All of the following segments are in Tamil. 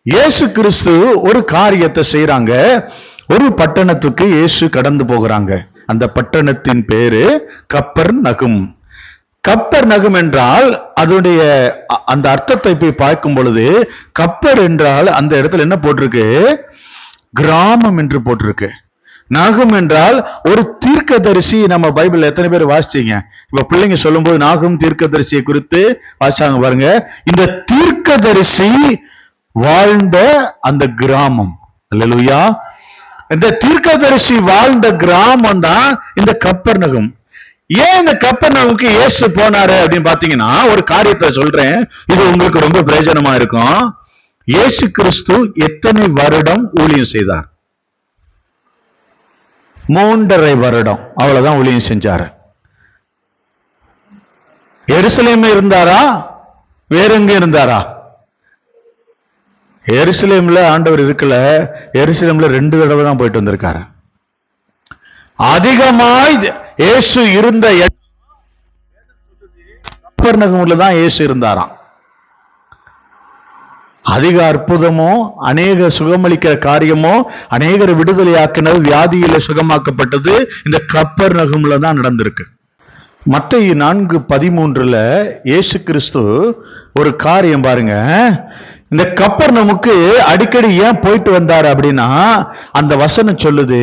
இயேசு கிறிஸ்து ஒரு காரியத்தை செய்யறாங்க. ஒரு பட்டணத்துக்கு இயேசு கடந்து போகிறாங்க. அந்த பட்டணத்தின் பேரு கப்பர்நகும். கப்பர்நகும் என்றால் அதனுடைய அந்த அர்த்தத்தை போய் பார்க்கும் பொழுது, கப்பர் என்றால் அந்த இடத்துல என்ன போட்டிருக்கு? கிராமம் என்று போட்டிருக்கு. நாகும் என்றால் ஒரு தீர்க்கதரிசி. நம்ம பைபிள் எத்தனை பேர் வாசிச்சீங்க? இப்ப பிள்ளைங்க சொல்லும் போது நாகும் தீர்க்கதரிசியை குறித்து வாசிச்சாங்க பாருங்க. இந்த தீர்க்கதரிசி வாழ்ந்த அந்த கிராமம். அல்லேலூயா. இந்த தீர்க்கதரிசி வாழ்ந்த கிராமம் தான் இந்த கப்பர்நகும். ஏன் இந்த கப்பர்நகுமுக்கு இயேசு போனாரு அப்படின்னு பாத்தீங்கன்னா, ஒரு காரியத்தை சொல்றேன், இது உங்களுக்கு ரொம்ப பிரயோஜனமா இருக்கும். இயேசு கிறிஸ்து எத்தனை வருடம் ஊழியம் செய்தார்? 3.5 வருடம், அவ்வளவுதான் ஊழியம் செஞ்சாரு. எருசலேம் இருந்தாரா, வேற எங்க இருந்தாரா? எருசலேம்ல ஆண்டவர் இருக்கல. எருசலேம்ல 2 தடவை தான் போயிட்டு வந்திருக்காரு. அதிகமாய் இயேசு இருந்த கப்பர்நகூம்ல தான் இயேசு இருந்தாராம். அதிக அற்புதமோ, அநேக சுகமளிக்கிற காரியமோ, அநேகர் விடுதலையாக்கினது, வியாதியில சுகமாக்கப்பட்டது இந்த கப்பர்நகூம்ல தான் நடந்திருக்கு. மத்தேயு 4:13 இயேசு கிறிஸ்து ஒரு காரியம் பாருங்க. இந்த கப்பர்நகூமுக்கு அடிக்கடி ஏன் போயிட்டு வந்தார் அப்படின்னா, அந்த வசனம் சொல்லுது,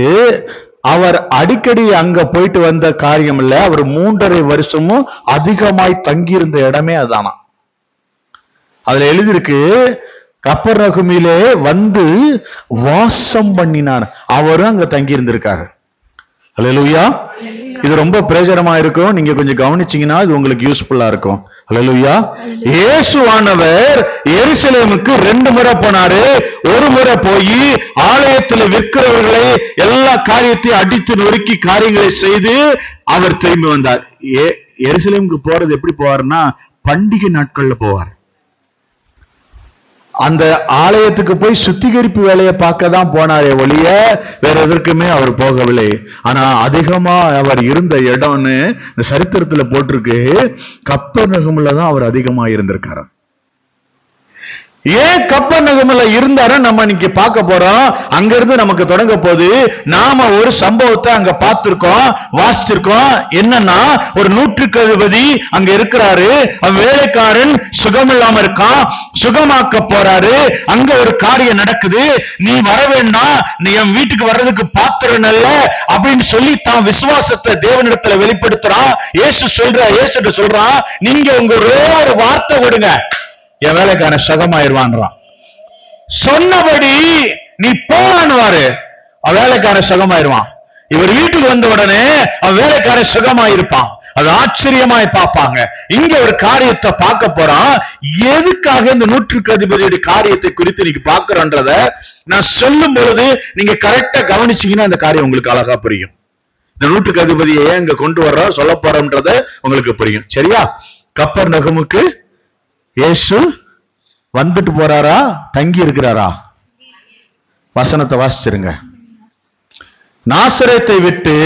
அவர் அடிக்கடி அங்க போயிட்டு வந்த காரியம் இல்ல, அவர் 3.5 வருஷமும் அதிகமாய் தங்கியிருந்த இடமே அதானா. அதுல எழுதியிருக்கு, கப்பர்நகூமிலே வந்து வாசம் பண்ணினார். அவரும் அங்க தங்கி இருந்திருக்காரு. அல்லேலூயா. இது ரொம்ப பிரயோஜனமா இருக்கும். நீங்க கொஞ்சம் கவனிச்சீங்கன்னா இது உங்களுக்கு யூஸ்ஃபுல்லா இருக்கும். அல்லேலூயா. இயேசுவானவர் எருசலேமுக்கு 2 முறை போனாரு. ஒரு முறை போய் ஆலயத்தில் விற்கிறவர்களை எல்லா காரியத்தையும் அடித்து நொறுக்கி காரியங்களை செய்து அவர் திரும்பி வந்தார். எருசலேமுக்கு போறது எப்படி போவார்னா, பண்டிகை நாட்கள்ல போவார். அந்த ஆலயத்துக்கு போய் சுத்திகரிப்பு வேலையை பார்க்க தான் போனாரே ஒழிய வேற எதற்குமே அவர் போகவில்லை. ஆனா அதிகமா அவர் இருந்த இடம்னு இந்த சரித்திரத்துல போட்டிருக்கு, கப்பர்நகூம்ல தான் அவர் அதிகமா இருந்திருக்காரு. ஏன் கப்பர்நகூம்ல இருந்தாரு நம்ம இன்னைக்கு பார்க்க போறோம். அங்க இருந்து நமக்கு தொடங்க போது நாம ஒரு சம்பவத்தை அங்க பார்த்திருக்கோம், வாசிச்சிருக்கோம். என்னன்னா, ஒரு நூற்றுக்கு அதிபதி அங்க இருக்கிறாரு. அவன் வேலைக்காரன் சுகமில்லாம இருக்கான், சுகமாக்க போறாரு. அங்க ஒரு காரியம் நடக்குது. நீ வர வேண்டாம், நீ என் வீட்டுக்கு வர்றதுக்கு பாத்திரம் அல்ல அப்படின்னு சொல்லி தான் விசுவாசத்தை தேவனிடத்துல வெளிப்படுத்துறான். இயேசு சொல்றான், நீங்க உங்க ஒரே ஒரு வார்த்தை விடுங்க, என் வேலைக்காரன் சுகமாயிருவான்றான். சொன்னபடி நீ போவான்வாரு, வேலைக்காரன் சுகமாயிருவான். இவர் வீட்டுக்கு வந்த உடனே வேலைக்காரன் சுகமாயிருப்பான். அது ஆச்சரியமாய் பார்ப்பாங்க. இங்க ஒரு காரியத்தை பார்க்க போறான். எதுக்காக இந்த நூற்றுக்கு அதிபதியுடைய காரியத்தை குறித்து நீங்க பார்க்கிறோன்றத நான் சொல்லும் பொழுது நீங்க கரெக்டா கவனிச்சீங்கன்னா இந்த காரியம் உங்களுக்கு அழகா புரியும். இந்த நூற்றுக்கு அதிபதியை ஏன் இங்க கொண்டு வர்றோம், சொல்ல போறோம்ன்றத உங்களுக்கு புரியும். சரியா? கப்பர்நகூமுக்கு இயேசு வந்துட்டு போறாரா, தங்கி இருக்கிறாரா? வசனத்தை வாசிச்சிருங்க. நாசரேத்தை விட்டு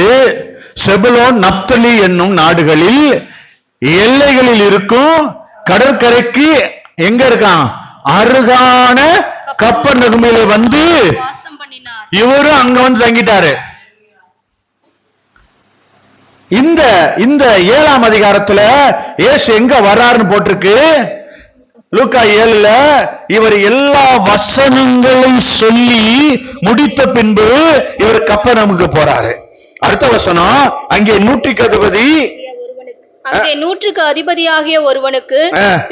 செபுலோன், நப்தலி என்னும் நாடுகளில் எல்லைகளில் இருக்கும் கடற்கரைக்கு எங்க இருக்கான், அருகான கப்பர்நகூமிலே வந்து இவரும் அங்க வந்து தங்கிட்டாரு. இந்த 7ஆம் அதிகாரத்துல இயேசு எங்க வர்றாருன்னு போட்டிருக்கு. லூக்கா 7ல இவர் எல்லா வசனங்களையும் சொல்லி முடித்த பின்பு இவர் கப்பர்நகூமுக்கு போறாரு. அடுத்த வசனம், அங்கே நூற்றுக்கு அதிபதியாகிய ஒருவனுக்கு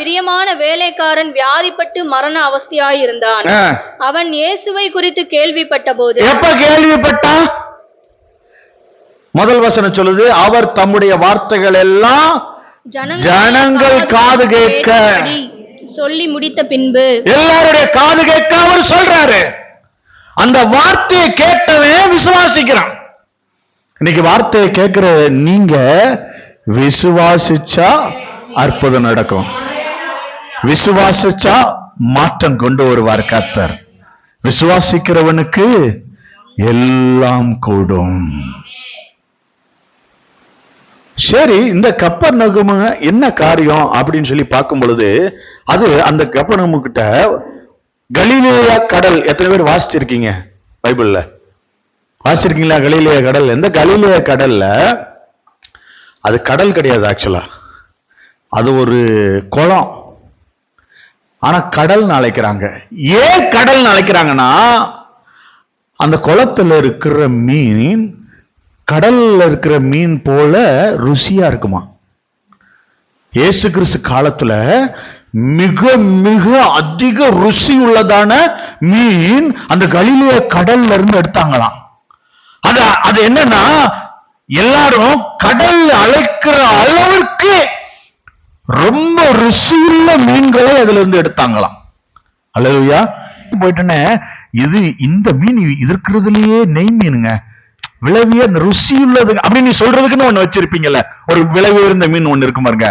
பிரியமான வேலைக்காரன் வியாதிப்பட்டு மரண அவஸ்தையாயிருந்தான். அவன் இயேசுவை குறித்து கேள்விப்பட்ட போது, எப்ப கேள்விப்பட்டான்? முதல் வசனம் சொல்லுது, அவர் தம்முடைய வார்த்தைகள் எல்லாம் ஜனங்கள் காது கேட்க சொல்லி முடித்த பின்பு, எல்லாருடைய காது கேட்க அவர் சொல்றாரு. அந்த வார்த்தையை கேட்டவன் விசுவாசிக்கிறான். இன்னைக்கு வார்த்தையை கேட்கிற நீங்க விசுவாசிச்சா அற்புதம் நடக்கும். விசுவாசிச்சா மாற்றம் கொண்டு வருவார் கர்த்தர். விசுவாசிக்கிறவனுக்கு எல்லாம் கூடும். சரி, இந்த கப்பர்நகூம் என்ன காரியம் அப்படின்னு சொல்லி பார்க்கும் பொழுது, அது அந்த கப்பர்நகூம் கிட்ட கலிலேயா கடல் எத்தனை பேர் வாசிச்சிருக்கீங்க? பைபிள்ல வாசிச்சிருக்கீங்களா? கலிலேயா கடல். எந்த கலிலேயா கடல்ல, அது கடல் கிடையாது ஆக்சுவலா, அது ஒரு குளம். ஆனா கடல்னு அழைக்கிறாங்க. ஏன் கடல்னு அழைக்கிறாங்கன்னா, அந்த குளத்துல இருக்கிற மீன் கடல்ல இருக்கிற மீன் போல ருசியா இருக்குமா. இயேசு கிறிஸ்து காலத்துல மிக மிக அதிக ருசி உள்ளதான மீன் அந்த கலிலேயா கடல்ல இருந்து எடுத்தாங்களாம். அது என்னன்னா, எல்லாரும் கடல் அழைக்கிற அளவிற்கு ரொம்ப ருசியுள்ள மீன்களை அதுல இருந்து எடுத்தாங்களாம். அல்லேலூயா. போயிட்டேன்னு, இது இந்த மீன் இருக்கிறதுலயே நெய் மீனுங்க, விளைவிய அந்த ருசி உள்ளது அப்படின்னு நீ சொல்றதுக்குன்னு ஒண்ணு வச்சிருப்பீங்கல்ல, ஒரு விளைவு இருந்த மீன் ஒண்ணு இருக்கு பாருங்க.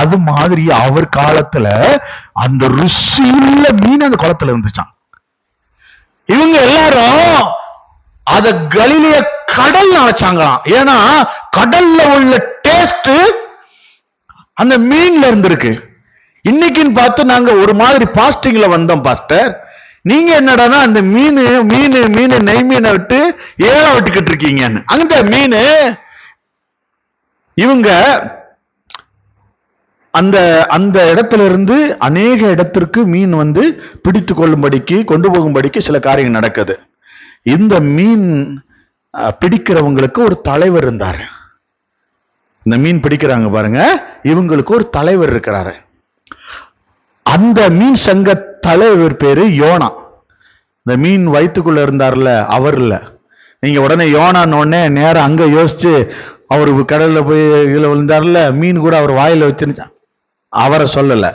அது மாதிரி அவர் காலத்துல அந்த ருசியுள்ள மீன் அந்த குளத்துல இருந்துச்சான். இவங்க எல்லாரும் அத கலிலேய கடல் அழைச்சாங்களாம். ஏன்னா கடல்ல உள்ள டேஸ்ட் அந்த மீன்ல இருந்திருக்கு. இன்னைக்குன்னு பார்த்து நாங்க ஒரு மாதிரி பாஸ்டிங்ல வந்தோம் பாஸ்டர், நீங்க என்னடானா அந்த மீன் மீன் மீன் நெய் மீனை விட்டு ஏழை விட்டுக்கிட்டு இருக்கீங்கன்னு. அந்த மீன் இவங்க அந்த அந்த இடத்துல இருந்து அநேக இடத்திற்கு மீன் வந்து பிடித்து கொள்ளும்படிக்கு கொண்டு போகும்படிக்கு சில காரியங்கள் நடக்குது. இந்த மீன் பிடிக்கிறவங்களுக்கு ஒரு தலைவர் இருந்தாரு. இந்த மீன் பிடிக்கிறாங்க பாருங்க, இவங்களுக்கு ஒரு தலைவர் இருக்கிறாரு. அந்த மீன் சங்க தலைவர் பேரு யோனா. இந்த மீன் வயிற்றுக்குள்ள இருந்தார்ல, அவர் இல்ல. நீங்க உடனே யோனான்னு உடனே நேரம் அங்க யோசிச்சு அவரு கடல்ல போய் இதுல விழுந்தார்ல, மீன் கூட அவர் வாயில வச்சிருச்சா, அவரை சொல்லல.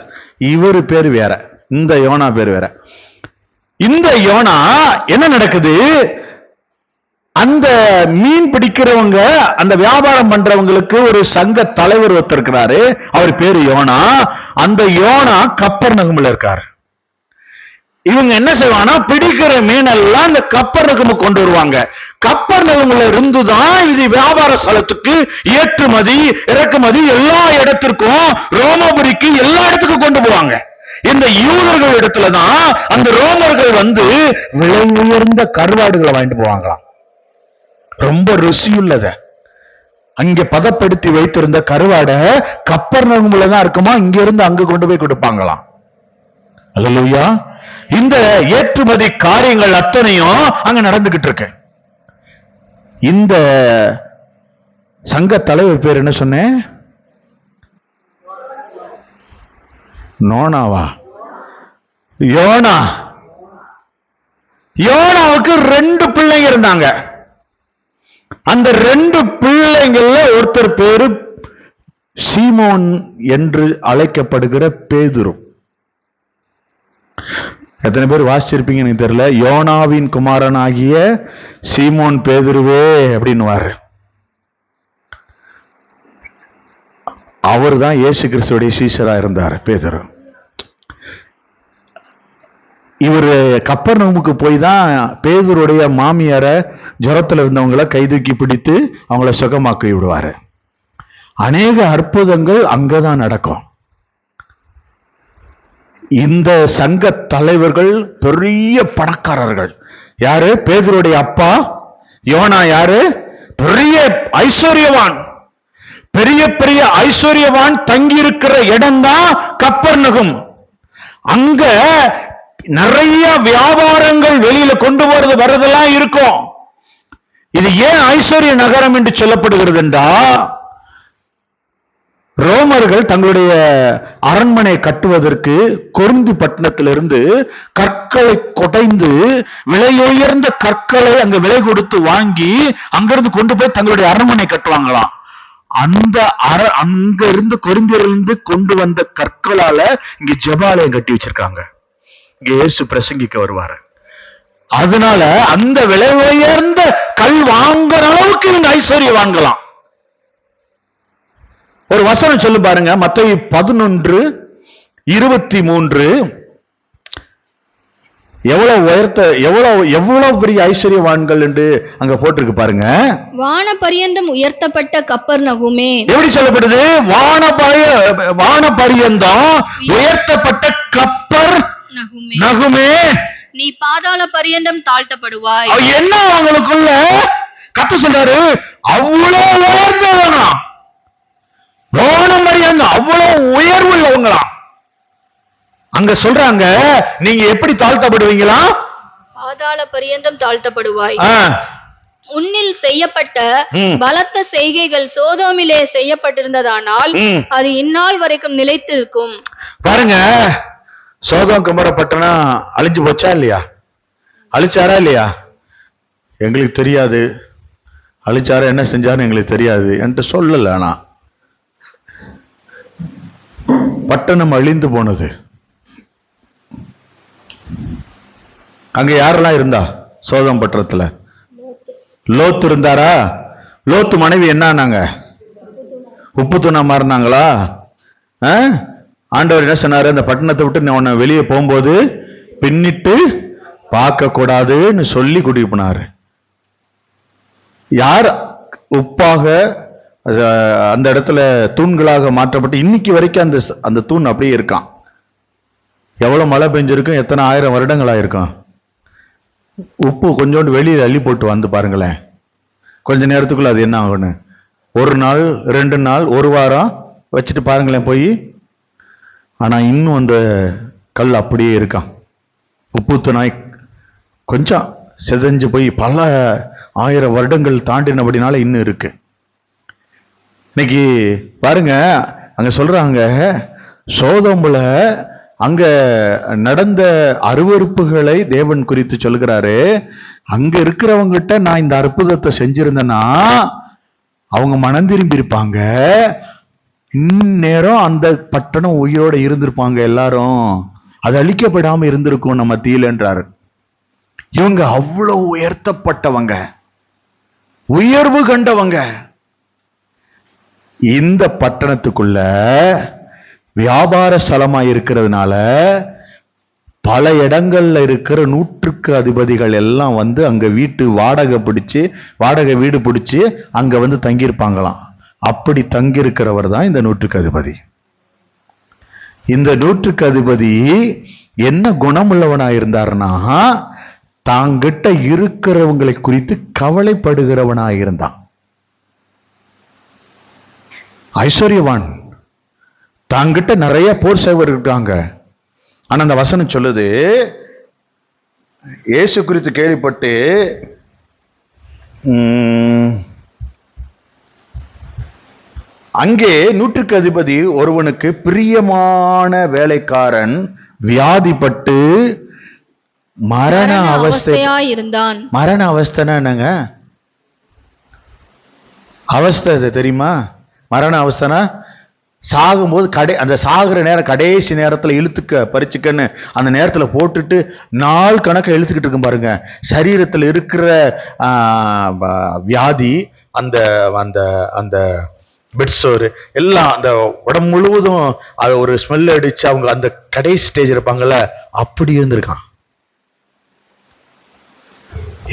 இவரு பேரு வேற, இந்த யோனா பேரு வேற. இந்த யோனா என்ன நடக்குது, அந்த மீன் பிடிக்கிறவங்க அந்த வியாபாரம் பண்றவங்களுக்கு ஒரு சங்க தலைவர் ஒருத்தருக்கிறாரு, அவர் பேரு யோனா. அந்த யோனா கப்பர்நகம்ல இருக்காரு. இவங்க என்ன செய்வாங்கன்னா, பிடிக்கிற மீனெல்லாம் இந்த கப்பர்நகமு கொண்டு வருவாங்க. கப்பர்நகம்ல இருந்துதான் இது வியாபார ஸ்தலத்துக்கு ஏற்றுமதி இறக்குமதி எல்லா இடத்திற்கும், ரோமபுரிக்கு எல்லா இடத்துக்கும் கொண்டு போவாங்க. இந்த யூதர்கள் இடத்துலதான் அந்த ரோமர்கள் வந்து விலை உயர்ந்த கருவாடுகளை வாங்கிட்டு போவாங்களாம். ரொம்ப ருசியுள்ளத அங்க பதப்படுத்தி வைத்திருந்த கருவாடை கப்பர்நகம்ல தான் இருக்குமா, இங்க இருந்து அங்க கொண்டு போய் கொடுப்பாங்களாம். அல்லேலூயா. இந்த ஏற்றுமதி காரியங்கள் அத்தனையும் அங்க நடந்துகிட்டு இருக்கு. இந்த சங்க தலைவர் பேர் என்ன சொன்னேன்? நோனாவா? யோனா. யோனாவுக்கு 2 பிள்ளைங்க இருந்தாங்க. அந்த 2 பிள்ளைங்கள்ல ஒருத்தர் பேரு சீமோன் என்று அழைக்கப்படுகிற பேதுரு. எத்தனை பேர் வாசிச்சிருப்பீங்கன்னு எனக்கு தெரியல. யோனாவின் குமாரன் ஆகிய சீமோன் பேதுருவே அப்படின்னுவாரு. அவர் தான் இயேசு கிறிஸ்துவோடைய சீஷரா இருந்தார் பேதுரு. இவரு கப்பர்நகமுக்கு போய் தான் பேதுருடைய மாமியார ஜுரத்துல இருந்தவங்களை கைதூக்கி பிடித்து அவங்கள சுகமாக்கி விடுவாரு. அநேக அற்புதங்கள் அங்கதான் நடக்கும். இந்த சங்க தலைவர்கள் பெரிய பணக்காரர்கள். யாரு? பேதுருடைய அப்பா யோனா. யாரு? பெரிய ஐஸ்வர்யவான். பெரிய பெரிய ஐஸ்வர்யவான் தங்கி இருக்கிற இடம் தான் கப்பர்நகம். அங்க நிறைய வியாபாரங்கள் வெளியில கொண்டு போறது வர்றதெல்லாம் இருக்கும். இது ஏன் ஐஸ்வர்ய நகரம் என்று சொல்லப்படுகிறது என்றா, ரோமர்கள் தங்களுடைய அரண்மனை கட்டுவதற்கு கொரிந்து பட்டணத்திலிருந்து கற்களை கொடைந்து விலையுயர்ந்த கற்களை அங்க விலை கொடுத்து வாங்கி அங்கிருந்து கொண்டு போய் தங்களுடைய அரண்மனை கட்டுவாங்களாம். அந்த அங்க இருந்து கொரிந்திலிருந்து கொண்டு வந்த கற்களால இங்க ஜெபாலயம் கட்டி வச்சிருக்காங்க. இங்க இயேசு பிரசங்கிக்க வருவாரு. அதனால அந்த விலை உயர்ந்த கல் வாங்குற அளவுக்கு இவங்க ஐஸ்வர்யம் வாங்கலாம். ஒரு வசனம் சொல்லு பாருங்க, மத்தேயு 11:23. எவ்வளவு பெரிய ஐஸ்வர்யவான்கள் என்று அங்க போட்டிருக்கு பாருங்க. வான பரியந்தம் உயர்த்தப்பட்ட கப்பர்நகமே. எப்படி சொல்லப்படுது? வான பரியந்தம் உயர்த்தப்பட்ட கப்பர் நகுமே நீ பாதாள பரியந்தம் தாழ்த்தப்படுவாய். என்ன அவங்களுக்குள்ள கத்த சொல்றாரு, அவ்வளவு உயர்ந்தவனா, அவ்வளவு உயர்வு உள்ளவங்களா. அங்க சொல்றாங்க, நீங்க எப்படி தாழ்த்தப்படுவீங்களா? பாதாள பரியந்தம் தாழ்த்தப்படுவாய். உன்னில் செய்யப்பட்ட பலத்த செய்கைகள் சோதோமிலே செய்யப்பட்டிருந்ததானால் அது இந்நாள் வரைக்கும் நிலைத்திருக்கும். பாருங்க, சோதோம் குமர பட்டணம் அழிஞ்சு போச்சா இல்லையா? அழிச்சாரா இல்லையா? எங்களுக்கு தெரியாது. அழிச்சாரா, என்ன செஞ்சாரு எங்களுக்கு தெரியாது என்று சொல்லல. ஆனா பட்டணம் அழிந்து போனது. அங்க யாரெல்லாம் இருந்தா? சோதம் பட்டணத்துல லோத்து இருந்தாரா? லோத்து மனைவி என்ன, உப்பு தூணா மாறினாங்களா? ஆண்டவர் என்ன சொன்னாரு, அந்த பட்டணத்தை விட்டு உன்னை வெளியே போகும்போது பின்னிட்டு பார்க்க கூடாதுன்னு சொல்லி கூட்டிட்டு போனாரு. யார் உப்பாக அந்த இடத்துல தூண்களாக மாற்றப்பட்டு இன்னைக்கு வரைக்கும் அந்த தூண் அப்படியே இருக்கான். எவ்வளவு மழை பெஞ்சிருக்கும், எத்தனை ஆயிரம் வருடங்கள் ஆயிருக்கும். உப்பு கொஞ்சோண்டு வெளியில் அள்ளி போட்டு வந்து பாருங்களேன், கொஞ்ச நேரத்துக்குள்ள அது என்ன ஆகுன்னு. ஒரு நாள், 2 நாள், ஒரு வாரம் வச்சுட்டு பாருங்களேன் போய். ஆனா இன்னும் அந்த கல் அப்படியே இருக்கான். உப்பு நாய் கொஞ்சம் செதஞ்சு போய் பல 1000 வருடங்கள் தாண்டினபடினால இன்னும் இருக்கு. இன்னைக்கு பாருங்க, அங்க சொல்றாங்க, சோதோமுல அங்க நடந்த அருவருப்புகளை தேவன் குறித்து சொல்கிறாரு. அங்க இருக்கிறவங்கிட்ட நான் இந்த அற்புதத்தை செஞ்சிருந்தேன்னா அவங்க மனம் திரும்பி இருப்பாங்க, இந்நேரம் அந்த பட்டணம் உயிரோட இருந்திருப்பாங்க, எல்லாரும் அது அழிக்கப்படாம இருந்திருக்கும் நம்ம மத்தியில்ன்றாரு. இவங்க அவ்வளவு உயர்த்தப்பட்டவங்க, உயர்வு கண்டவங்க. இந்த பட்டணத்துக்குள்ள வியாபார ஸ்தலமா இருக்கிறதுனால பல இடங்கள்ல இருக்கிற 100க்கு அதிபதிகள் எல்லாம் வந்து அங்க வாடகை வீடு பிடிச்சு அங்க வந்து தங்கியிருப்பாங்களாம். அப்படி தங்கியிருக்கிறவர் தான் இந்த 100க்கு அதிபதி. இந்த 100க்கு அதிபதி என்ன குணமுள்ளவனா இருந்தாருன்னா, தாங்கிட்ட இருக்கிறவங்களை குறித்து கவலைப்படுகிறவனா இருந்தான். ஐஸ்வர்யவான், தாங்கிட்ட நிறைய போர் சேவர் இருக்காங்க. ஆனா அந்த வசனம் சொல்லுது, இயேசு குறித்து கேள்விப்பட்டு அங்கே 100க்கு அதிபதி ஒருவனுக்கு பிரியமான வேலைக்காரன் வியாதிப்பட்டு மரண அவஸ்தையா இருந்தான். மரண அவஸ்தைன்னா என்னங்க? அவஸ்தை தெரியுமா? மரண அவஸ்தைனா சாகும்போது அந்த சாகுற நேரம், கடைசி நேரத்துல இழுத்துக்க பறிச்சுக்கன்னு அந்த நேரத்துல போட்டுட்டு நாள் கணக்க இழுத்துக்கிட்டு இருக்கும் பாருங்க. சரீரத்துல இருக்கிற வியாதி, அந்த அந்த அந்த பெட்சோரு எல்லாம் அந்த உடம்பு முழுவதும் அது ஒரு ஸ்மெல் அடிச்சு அவங்க அந்த கடைசி ஸ்டேஜ் இருப்பாங்கல்ல, அப்படி இருந்திருக்கான்.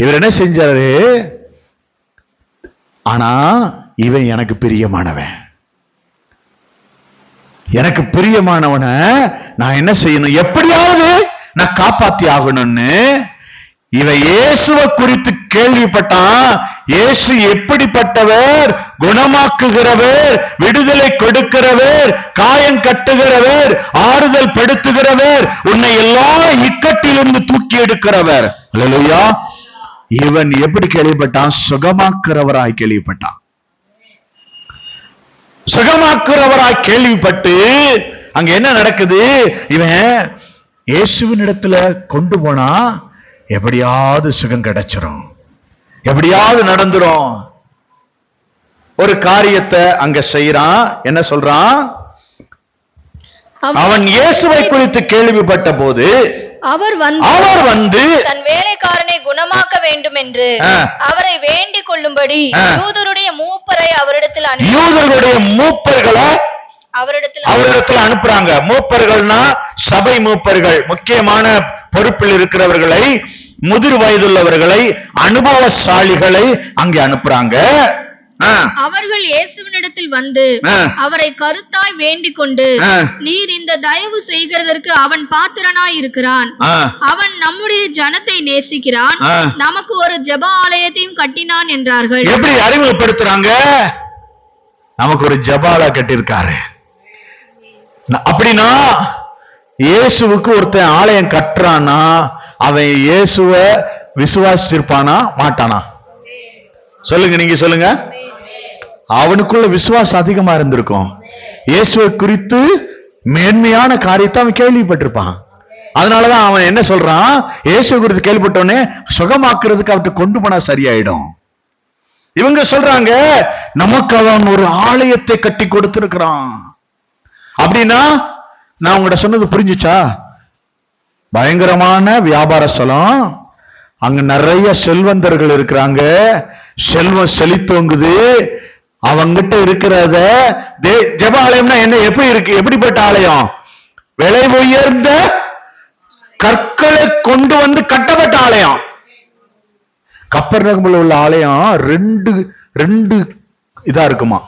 இவர் என்ன செஞ்சாரு? ஆனா இவன் எனக்கு பிரியமானவன், எனக்கு பிரியமானவன நான் என்ன செய்யணும், எப்படியாவது நான் காப்பாத்தி ஆகணும்னு இவன் இயேசுவை குறித்து கேள்விப்பட்டான். இயேசு எப்படிப்பட்டவர்? குணமாக்குகிறவர், விடுதலை கொடுக்கிறவர், காயம் கட்டுகிறவர், ஆறுதல் படுத்துகிறவர், உன்னை எல்லா இக்கட்டிலிருந்து தூக்கி எடுக்கிறவர். அல்லேலூயா. இவன் எப்படி கேள்விப்பட்டான்? சுகமாக்குறவராய் கேள்விப்பட்டான். சுகமாக்குறவராய் கேள்விப்பட்டு அங்க என்ன நடக்குது? இவன் இயேசுவின் இடத்துல கொண்டு போனா எப்படியாவது சுகம் கிடைச்சிரும், எப்படியாவது நடந்துரும். ஒரு காரியத்தை அங்க செய்யறான். என்ன சொல்றான்? அவன் இயேசுவை குறித்து கேள்விப்பட்ட போது அவர் வந்து தன் வேலைக்காரனை குணமாக்க வேண்டும் என்று அவரை வேண்டிக் கொள்ளும்படி யூதருடைய மூப்பரை மூப்பர்களை அவரிடத்தில் அனுப்புறாங்க. மூப்பர்கள்னா சபை மூப்பர்கள், முக்கியமான பொறுப்பில் அவர்கள் இயேசுவினிடத்தில் வந்து அவரை கருத்தாய் வேண்டிக் கொண்டு, நீர் இந்த தயவு செய்கிறதற்கு அவன் பாத்திரனாய் இருக்கிறான். அவன் நம்முடைய ஜனத்தை நேசிக்கிறான், நமக்கு ஒரு ஜெப ஆலயத்தையும் கட்டினான் என்றார்கள். எப்படி அறிமுகப்படுத்துறாங்க? நமக்கு ஒரு ஜெபாலா கட்டியிருக்காரு. அப்படின்னா இயேசுவுக்கு ஒருத்தன் ஆலயம் கட்டுறான்னா அவன் இயேசுவ விசுவாசிச்சிருப்பானா மாட்டானா? சொல்லுங்க, நீங்க சொல்லுங்க. அவனுக்குள்ள விசுவாசம் அதிகமா இருந்திருக்கும். இயேசுவை குறித்து மேன்மையான காரியத்தை அவன் கேள்விப்பட்டிருப்பான். அதனாலதான் அவன் என்ன சொல்றான், இயேசு குறித்து கேள்விப்பட்டோன்னே சுகமாக்குறதுக்கு அவர்கிட்ட கொண்டு போனா சரியாயிடும். இவங்க சொல்றாங்க நமக்கு அவன் ஒரு ஆலயத்தை கட்டி கொடுத்திருக்கிறான். அப்படின்னா நான் உங்கள்கிட்ட சொன்னது புரிஞ்சுச்சா? பயங்கரமான வியாபார ஸ்தலம், அங்க நிறைய செல்வந்தர்கள் இருக்கிறாங்க, செல்வம் செழித்தோங்குது. அவங்கிட்ட இருக்கிறத ஜெப ஆலயம்னா என்ன, எப்படி இருக்கு? எப்படிப்பட்ட ஆலயம்? விலை உயர்ந்த கற்களை கொண்டு வந்து கட்டப்பட்ட ஆலயம். கப்பர்நகமில் உள்ள ஆலயம் ரெண்டு இதா இருக்குமா,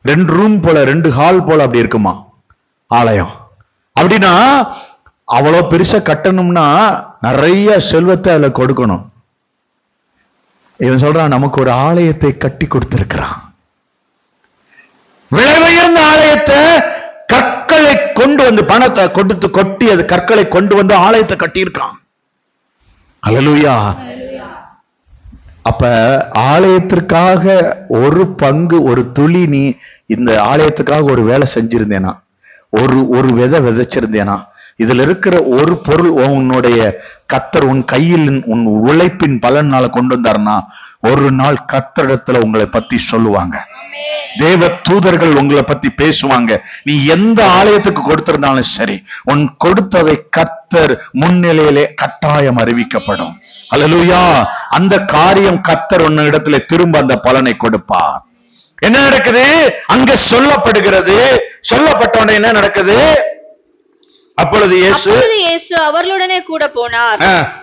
2 ரூம் போல, 2 ஹால் போல அப்படி இருக்குமா ஆலயம். அப்படின்னா அவ்வளவு பெருசா கட்டணும்னா நிறைய செல்வத்தை அதுல கொடுக்கணும். இவன் சொல்றான் நமக்கு ஒரு ஆலயத்தை கட்டி கொடுத்திருக்கிறான். விலை உயர்ந்த ஆலயத்தை, கற்களை கொண்டு வந்து, பணத்தை கொடுத்து கொட்டி அது கற்களை கொண்டு வந்து ஆலயத்தை கட்டியிருக்கான். அல்லேலூயா. அப்ப ஆலயத்திற்காக ஒரு பங்கு, ஒரு துளி நீ இந்த ஆலயத்துக்காக ஒரு வேலை செஞ்சிருந்தேனா, ஒரு விதை விதைச்சிருந்தேனா, இதுல இருக்கிற ஒரு பொருள் உன்னுடைய கர்த்தர் உன் கையில் உன் உழைப்பின் பலனால கொண்டு வந்தார்னா ஒரு நாள் கர்த்தரிடத்துல உங்களை பத்தி சொல்லுவாங்க. தேவ தூதர்கள் உங்களை பத்தி பேசுவாங்க. நீ எந்த ஆலயத்துக்கு கொடுத்திருந்தாலும் சரி, உன் கொடுத்ததை கர்த்தர் முன்னிலையிலே கட்டாயம் அறிவிக்கப்படும். அல்லேலூயா. அந்த காரியம் கர்த்தர் உன்ன இடத்துல திரும்ப அந்த பலனை கொடுப்பார். என்ன நடக்குது? அங்க சொல்லப்படுகிறது. சொல்லப்பட்டவன என்ன நடக்குது? அப்பொழுது இயேசு அவர்களுடனே கூட போனார்.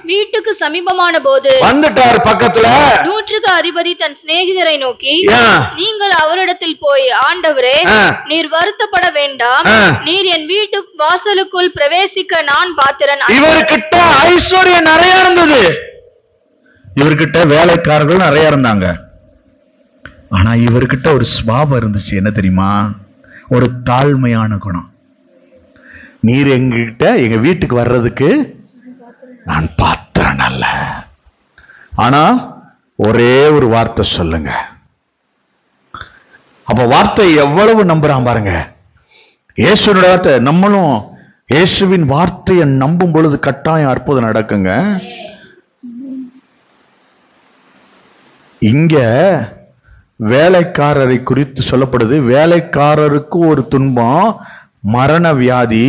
வீட்டுக்கு சமீபமான போது வந்துட்டார். பக்கத்துல நூற்றுக்கு அதிபதி தன் சிநேகிதரை நோக்கி, நீங்கள் அவரிடத்தில் போய், ஆண்டவரே, நீர் வருத்தப்பட வேண்டாம், நீர் என் வீட்டு வாசலுக்குள் பிரவேசிக்க நான் பாத்திரன். இவர்கிட்ட ஐஸ்வர்யம் நிறைய இருந்தது, இவர்கிட்ட வேலைக்காரர்கள் நிறைய இருந்தாங்க. ஆனா இவர்கிட்ட ஒரு சுபாவம் இருந்துச்சு. என்ன தெரியுமா? ஒரு தாழ்மையான குணம். நீர் எங்கிட்ட எங்க வீட்டுக்கு வர்றதுக்கு நான் பாத்திரன் அல்ல. ஆனா ஒரே ஒரு வார்த்தை சொல்லுங்க. அப்ப வார்த்தை எவ்வளவு நம்புறான் பாருங்க. இயேசுவின் வார்த்தை. நம்மளும் இயேசுவின் வார்த்தையை நம்பும் பொழுது கட்டாயம் அற்புதம் நடக்குங்க. இங்க வேலைக்காரரை குறித்து சொல்லப்படுது. வேலைக்காரருக்கு ஒரு துன்பம், மரண வியாதி,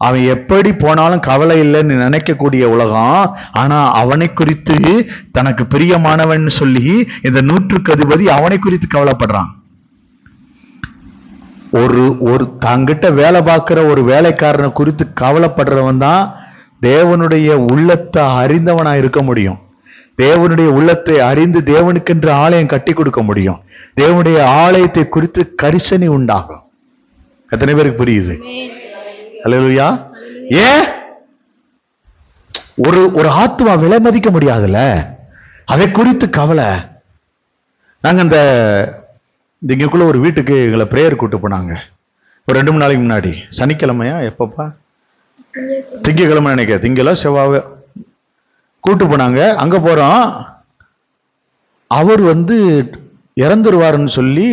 அவன் எப்படி போனாலும் கவலை இல்லைன்னு நினைக்கக்கூடிய உலகம். ஆனா அவனை குறித்து தனக்கு பிரியமானவன் சொல்லி இந்த நூற்றுக்கு அதிபதி அவனை குறித்து கவலைப்படுறான். ஒரு தங்கிட்ட வேலை பார்க்கிற ஒரு வேலைக்காரனை குறித்து கவலைப்படுறவன் தான் தேவனுடைய உள்ளத்தை அறிந்தவனா இருக்க முடியும். தேவனுடைய உள்ளத்தை அறிந்து தேவனுக்கென்று ஆலயம் கட்டி கொடுக்க முடியும். தேவனுடைய ஆலயத்தை குறித்து கரிசனை உண்டாகும். எத்தனை பேருக்கு புரியுது? அல்லேலூயா. ஏன்? ஒரு ஆத்துமா விலை மதிக்க முடியாதுல்ல, அதை குறித்து கவலை. நாங்க இந்த இங்கக்குள்ள ஒரு வீட்டுக்கு எங்களை பிரேயர் கூட்டு போனாங்க ஒரு 2 3 நாளைக்கு முன்னாடி. சனிக்கிழமையா எப்பப்பா? திங்கக்கிழமை நினைக்க, திங்களோ செவ்வாய் கூட்டு போனாங்க. அங்க போறோம், அவர் இறந்துருவாருன்னு சொல்லி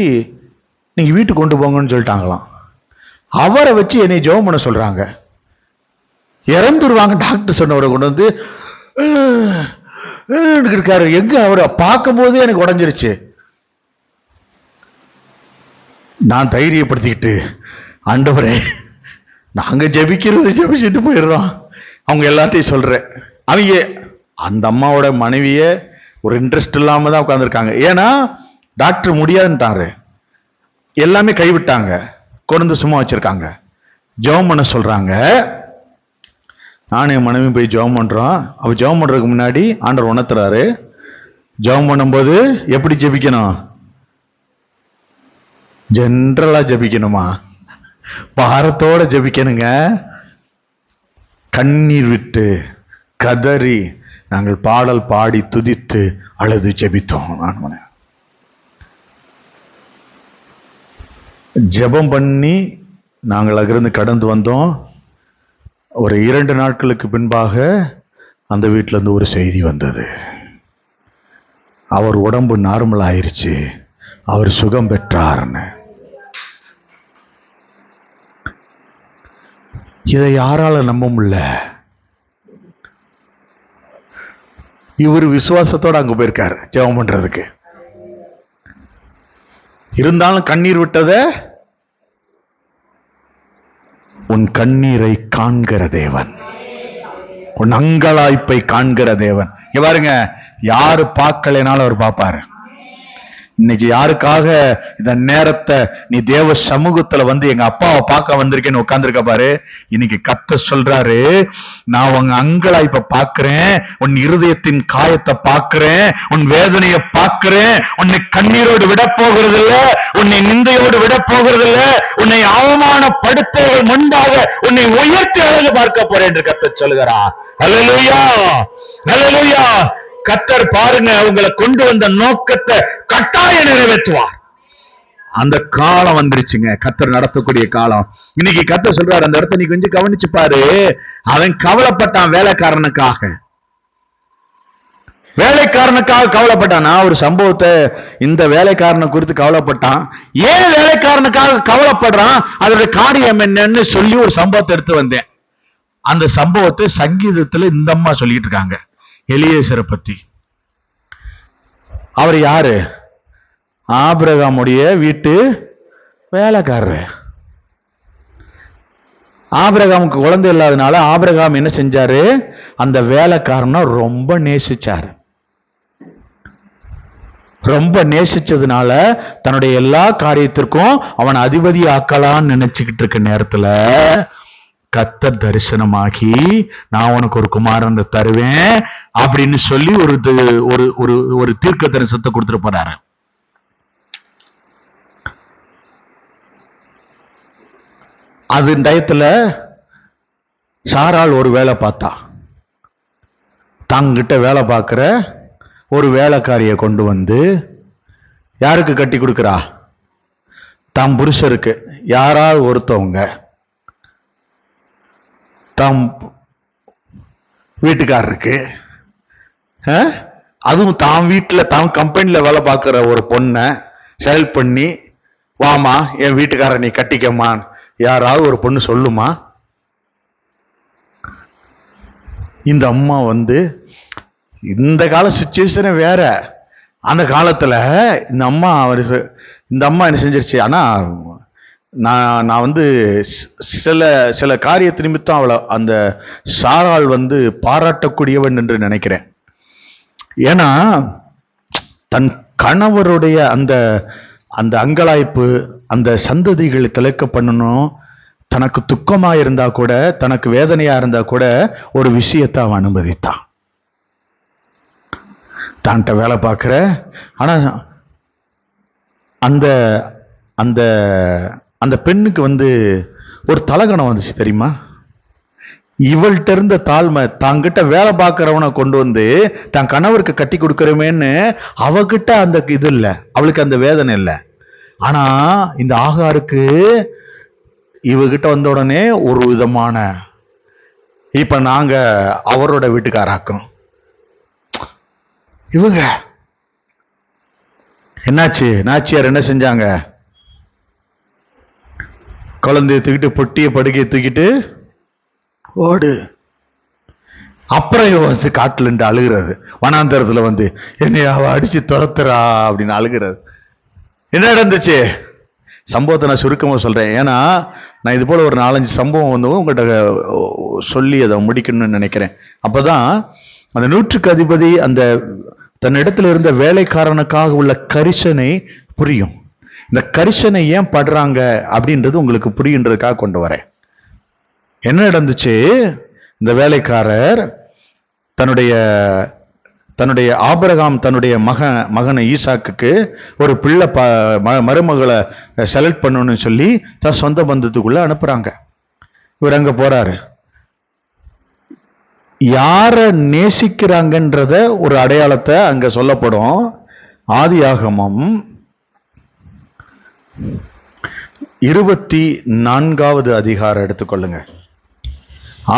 நீங்க வீட்டுக்கு கொண்டு போங்கன்னு சொல்லிட்டாங்களாம். அவரை வச்சு என்னை ஜெபம் பண்ண சொல்றாங்க. இறந்துருவாங்க டாக்டர் சொன்னவரை கொண்டு வந்து இருக்காரு. எங்க அவரை பார்க்கும் போதே எனக்கு உடஞ்சிருச்சு. நான் தைரியப்படுத்திக்கிட்டு, ஆண்டவரே நாங்க ஜெபிச்சிட்டு போயிடுறோம். அவங்க எல்லார்ட்டையும் சொல்றேன். அவங்க அந்த அம்மாவோட மனைவிய ஒரு இன்ட்ரெஸ்ட் இல்லாம தான் உட்கார்ந்துருக்காங்க. ஏன்னா டாக்டர் முடியாதுன்ட்டாரு, எல்லாமே கைவிட்டாங்க, கொண்டு சும்மா வச்சிருக்காங்க. ஜெபம் பண்ண சொல்றாங்க. நானும் என் மனைவி போய் ஜெபம் பண்றோம். அவ ஜெபம் பண்றதுக்கு முன்னாடி ஆண்டவர் உணர்த்துறாரு. ஜெபம் பண்ணும்போது எப்படி ஜெபிக்கணும்? ஜென்ரலா ஜெபிக்கணுமா? பாரத்தோட ஜெபிக்கணுங்க. கண்ணீர் விட்டு கதறி நாங்கள் பாடல் பாடி துதித்து அழுது ஜெபித்தோம். ஜெபம் பண்ணி நாங்கள் அங்கிருந்து கடந்து வந்தோம். ஒரு 2 நாட்களுக்கு பின்பாக அந்த வீட்டில இருந்து ஒரு செய்தி வந்தது. அவர் உடம்பு நார்மல் ஆயிருச்சு, அவர் சுகம் பெற்றார்னு. இதை யாரால நம்ப முடியல? இவர் விசுவாசத்தோட அங்க போயிருக்காரு ஜெபம் பண்றதுக்கு. இருந்தாலும் கண்ணீர் விட்டத, உன் கண்ணீரை காண்கிற தேவன், உன் அங்கலாய்ப்பை காண்கிற தேவன். இங்க பாருங்க, யாரு பார்க்கலைனாலும் அவர் பார்ப்பாரு. இன்னைக்கு யாருக்காக இந்த நேரத்தை நீ தேவ சமூகத்துல வந்து எங்க அப்பாவை பார்க்க வந்திருக்கேன்னு உட்கார்ந்துருக்க பாரு. இன்னைக்கு கர்த்தர் சொல்றாரு, நான் உங்க அங்கலாய்ப்பை பார்க்கிறேன், உன் இருதயத்தின் காயத்தை பார்க்கிறேன், உன் வேதனையை பார்க்கிறேன். உன்னை கண்ணீரோடு விட போகிறது இல்ல, உன்னை நிந்தையோடு விட போகிறது இல்ல, உன்னை அவமானப்படுத்த முன்பாக உன்னை உயர்த்தி அழகு பார்க்க போறேன் என்று கர்த்தர் சொல்கிறார். அல்லேலூயா, அல்லேலூயா. கர்த்தர் பாருங்க, உங்களை கொண்டு வந்த நோக்கத்தை கட்டாயம் நிறைவேற்றுவார். அந்த காலம் வந்துருச்சுங்க, கர்த்தர் நடத்தக்கூடிய காலம். இன்னைக்கு கர்த்தர் சொல்றாரு, அந்த இடத்தை நீ கொஞ்சம் கவனிச்சு பாரு. அவன் கவலைப்பட்டான் வேலைக்காரனுக்காக, கவலைப்பட்டான். நான் ஒரு சம்பவத்தை இந்த வேலைக்காரனை குறித்து கவலைப்பட்டான். ஏன் வேலைக்காரனுக்காக கவலைப்படுறான், அதோட காரியம் என்னன்னு சொல்லி ஒரு சம்பவத்தை எடுத்து வந்தேன். அந்த சம்பவத்தை சங்கீதத்துல இந்த அம்மா சொல்லிட்டு இருக்காங்க, எலியேசரை பத்தி. அவர் யாரு? ஆபிரகாமுடைய வீட்டு வேலைக்காரர். ஆபிரகாமுக்கு குழந்தை இல்லாதனால ஆபிரகாம் என்ன செஞ்சாரு, அந்த வேலைக்காரனை ரொம்ப நேசிச்சாரு. ரொம்ப நேசிச்சதுனால தன்னுடைய எல்லா காரியத்திற்கும் அவன் அதிபதி ஆக்கலான்னு நினைச்சுக்கிட்டு இருக்க நேரத்துல கர்த்தர் தரிசனமாகி, நான் உனக்கு ஒரு குமாரன் தருவேன் அப்படின்னு சொல்லி ஒரு தீர்க்க தரிசனத்தை கொடுத்துட்டு போறாரு. அது டயத்துல சாராள் ஒரு வேலை பார்த்தா. தங்கிட்ட வேலை பார்க்கிற ஒரு வேலைக்காரியை கொண்டு வந்து யாருக்கு கட்டி கொடுக்கிறா? தம் புருஷருக்கு. யாராவது ஒருத்தவங்க தம் வீட்டுக்காரருக்கு, அதுவும் தாம் வீட்டுல தாம் கம்பெனில வேலை பார்க்கிற ஒரு பொண்ணை செலக்ட் பண்ணி, வாமா என் வீட்டுக்கார நீ கட்டிக்கமான் யாராவது ஒரு பொண்ணு சொல்லுமா? இந்த அம்மா வந்து, இந்த கால சிச்சுவேஷனே வேற. அந்த காலத்துல இந்த அம்மா என்ன செஞ்சிருச்சு, ஆனா நான் வந்து சில காரியத்து நிமித்தம் அவளை அந்த சாராள் வந்து பாராட்டக்கூடியவன் என்று நினைக்கிறேன். ஏன்னா தன் கணவருடைய அந்த அந்த அங்கலாய்ப்பு, அந்த சந்ததிகளை திளைக்க பண்ணணும். தனக்கு துக்கமா இருந்தா கூட, தனக்கு வேதனையா இருந்தா கூட ஒரு விஷயத்தை அவன் அனுமதித்தான். தான்கிட்ட வேலை பார்க்கிற, ஆனா அந்த அந்த அந்த பெண்ணுக்கு வந்து ஒரு தலகணம் வந்துச்சு தெரியுமா? இவள்கிட்ட இருந்த தாழ்மை, தாங்கிட்ட வேலை பார்க்கிறவனை கொண்டு வந்து தன் கணவருக்கு கட்டி கொடுக்கறமேன்னு அவகிட்ட அந்த இது இல்லை, அவளுக்கு அந்த வேதனை இல்லை. ஆனா இந்த ஆகாருக்கு இவகிட்ட வந்த உடனே ஒரு விதமான, இப்ப நாங்க அவரோட வீட்டுக்காராக்கும். இவங்க என்னாச்சு, நாச்சியார் என்ன செஞ்சாங்க? குழந்தைய தூக்கிட்டு, பொட்டிய படுக்கையை தூக்கிட்டு ஓடு. அப்புறம் வந்து காட்டுல இருந்து அழுகிறது, வனாந்தரத்துல வந்து என்னை அவ அடிச்சு துரத்துறா அப்படின்னு அழுகிறது. என்ன நடந்துச்சு? சம்பவத்தை நான் சுருக்கமா சொல்றேன், ஏன்னா நான் இது போல ஒரு 4-5 சம்பவம் வந்து உங்கள்கிட்ட சொல்லி அதை முடிக்கணும்னு நினைக்கிறேன். அப்பதான் அந்த 100க்கு அதிபதி அந்த தன்னிடத்துல இருந்த வேலைக்காரனுக்காக உள்ள கரிசனை புரியும். இந்த கரிசனை ஏன் படுறாங்க அப்படின்றது உங்களுக்கு புரியுன்றதுக்காக கொண்டு வரேன். என்ன நடந்துச்சு? இந்த வேலைக்காரர் தன்னுடைய ஆபிரகாம் தன்னுடைய மகனை ஈசாக்குக்கு ஒரு பிள்ளை மருமகளை செலக்ட் பண்ணணும்னு சொல்லி தன் சொந்த பந்தத்துக்குள்ள அனுப்புறாங்க. இவர் அங்க போறாரு. யார நேசிக்கிறாங்கன்றத ஒரு அடையாளத்தை அங்க சொல்லப்படும். ஆதியாகமம் 24வது அதிகாரம் எடுத்துக்கொள்ளுங்க.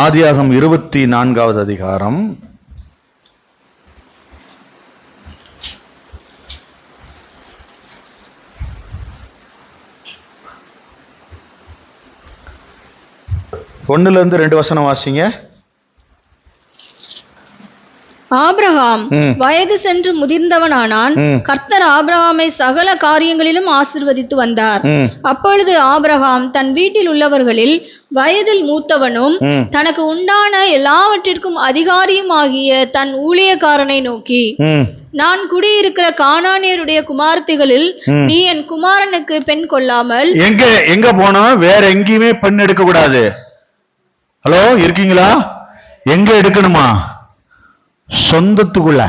ஆதியாகமம் 24வது அதிகாரம் 1-2 வசனம் வாசிங்க. ஆபிரகாம் வயது சென்று முதிர்ந்தவனானான். கர்த்தர் ஆபிரகாமை சகல காரியங்களிலும் ஆசீர்வதித்து வந்தார். அப்பொழுது ஆபிரகாம் தன் வீட்டில் உள்ளவர்களில் வயதில் மூத்தவனும் தனக்கு உண்டான எல்லாவற்றிற்கும் அதிகாரியுமாகிய தன் ஊழியக்காரனை நோக்கி, நான் குடியிருக்கிற கானானியருடைய குமாரத்திகளில் நீ என் குமாரனுக்கு பெண் கொள்ளாமல். எங்க போனோம்? வேற எங்கேயுமே பெண் எடுக்க கூடாது. ஹலோ, இருக்கீங்களா? எங்க எடுக்கணுமா? சொந்தத்துக்குள்ள.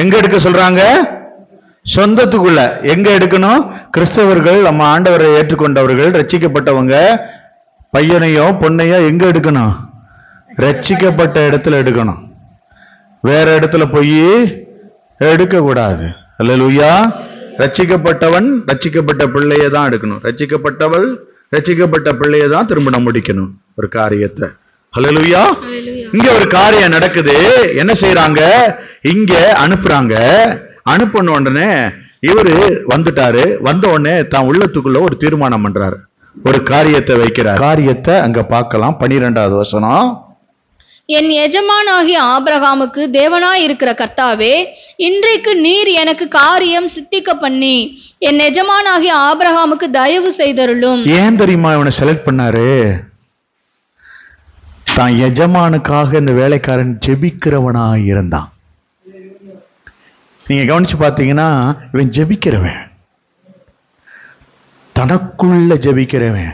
எங்க எடுக்க சொல்றாங்க? சொந்தத்துக்குள்ள. எங்க எடுக்கணும்? கிறிஸ்தவர்கள், நம்ம ஆண்டவரை ஏற்றுக்கொண்டவர்கள், ரட்சிக்கப்பட்டவங்க பையனையோ பொண்ணையோ எங்க எடுக்கணும்? ரட்சிக்கப்பட்ட இடத்துல எடுக்கணும். வேற இடத்துல போய் எடுக்க கூடாது. அல்லேலூயா. ரட்சிக்கப்பட்டவன் ரட்சிக்கப்பட்ட பிள்ளையை தான் எடுக்கணும். ரட்சிக்கப்பட்டவள் ரட்சிக்கப்பட்ட பிள்ளையை தான் திருமணம் முடிக்கணும் ஒரு காரியத்தை. அல்லேலூயா. இங்க ஒரு காரியம் நடக்குது. என்ன செய்யறாங்க? இங்க அனுப்புறாங்க. அனுப்பின உடனே இவரு வந்துட்டாரு. வந்த உடனே தான் உள்ளத்துக்குள்ள ஒரு தீர்மானம் பண்றாரு, ஒரு காரியத்தை வைக்கிறார். காரியத்தை அங்க பார்க்கலாம். 12வது வசனம். என் எஜமானாகிய ஆபிரகாமுக்கு தேவனாய் இருக்கிற கர்த்தாவே, இன்றைக்கு நீர் எனக்கு காரியம் சித்திக்க பண்ணி என் எஜமானாகிய ஆபிரகாமுக்கு தயவு செய்தருளும். ஏன் தெரியுமா இவனை செலக்ட் பண்ணாரு? தான் எஜமானுக்காக இந்த வேலைக்காரன் ஜெபிக்கிறவனா இருந்தான். நீங்க கவனிச்சு பார்த்தீங்கன்னா, இவன் ஜெபிக்கிறவன், தனக்குள்ள ஜெபிக்கிறவன்,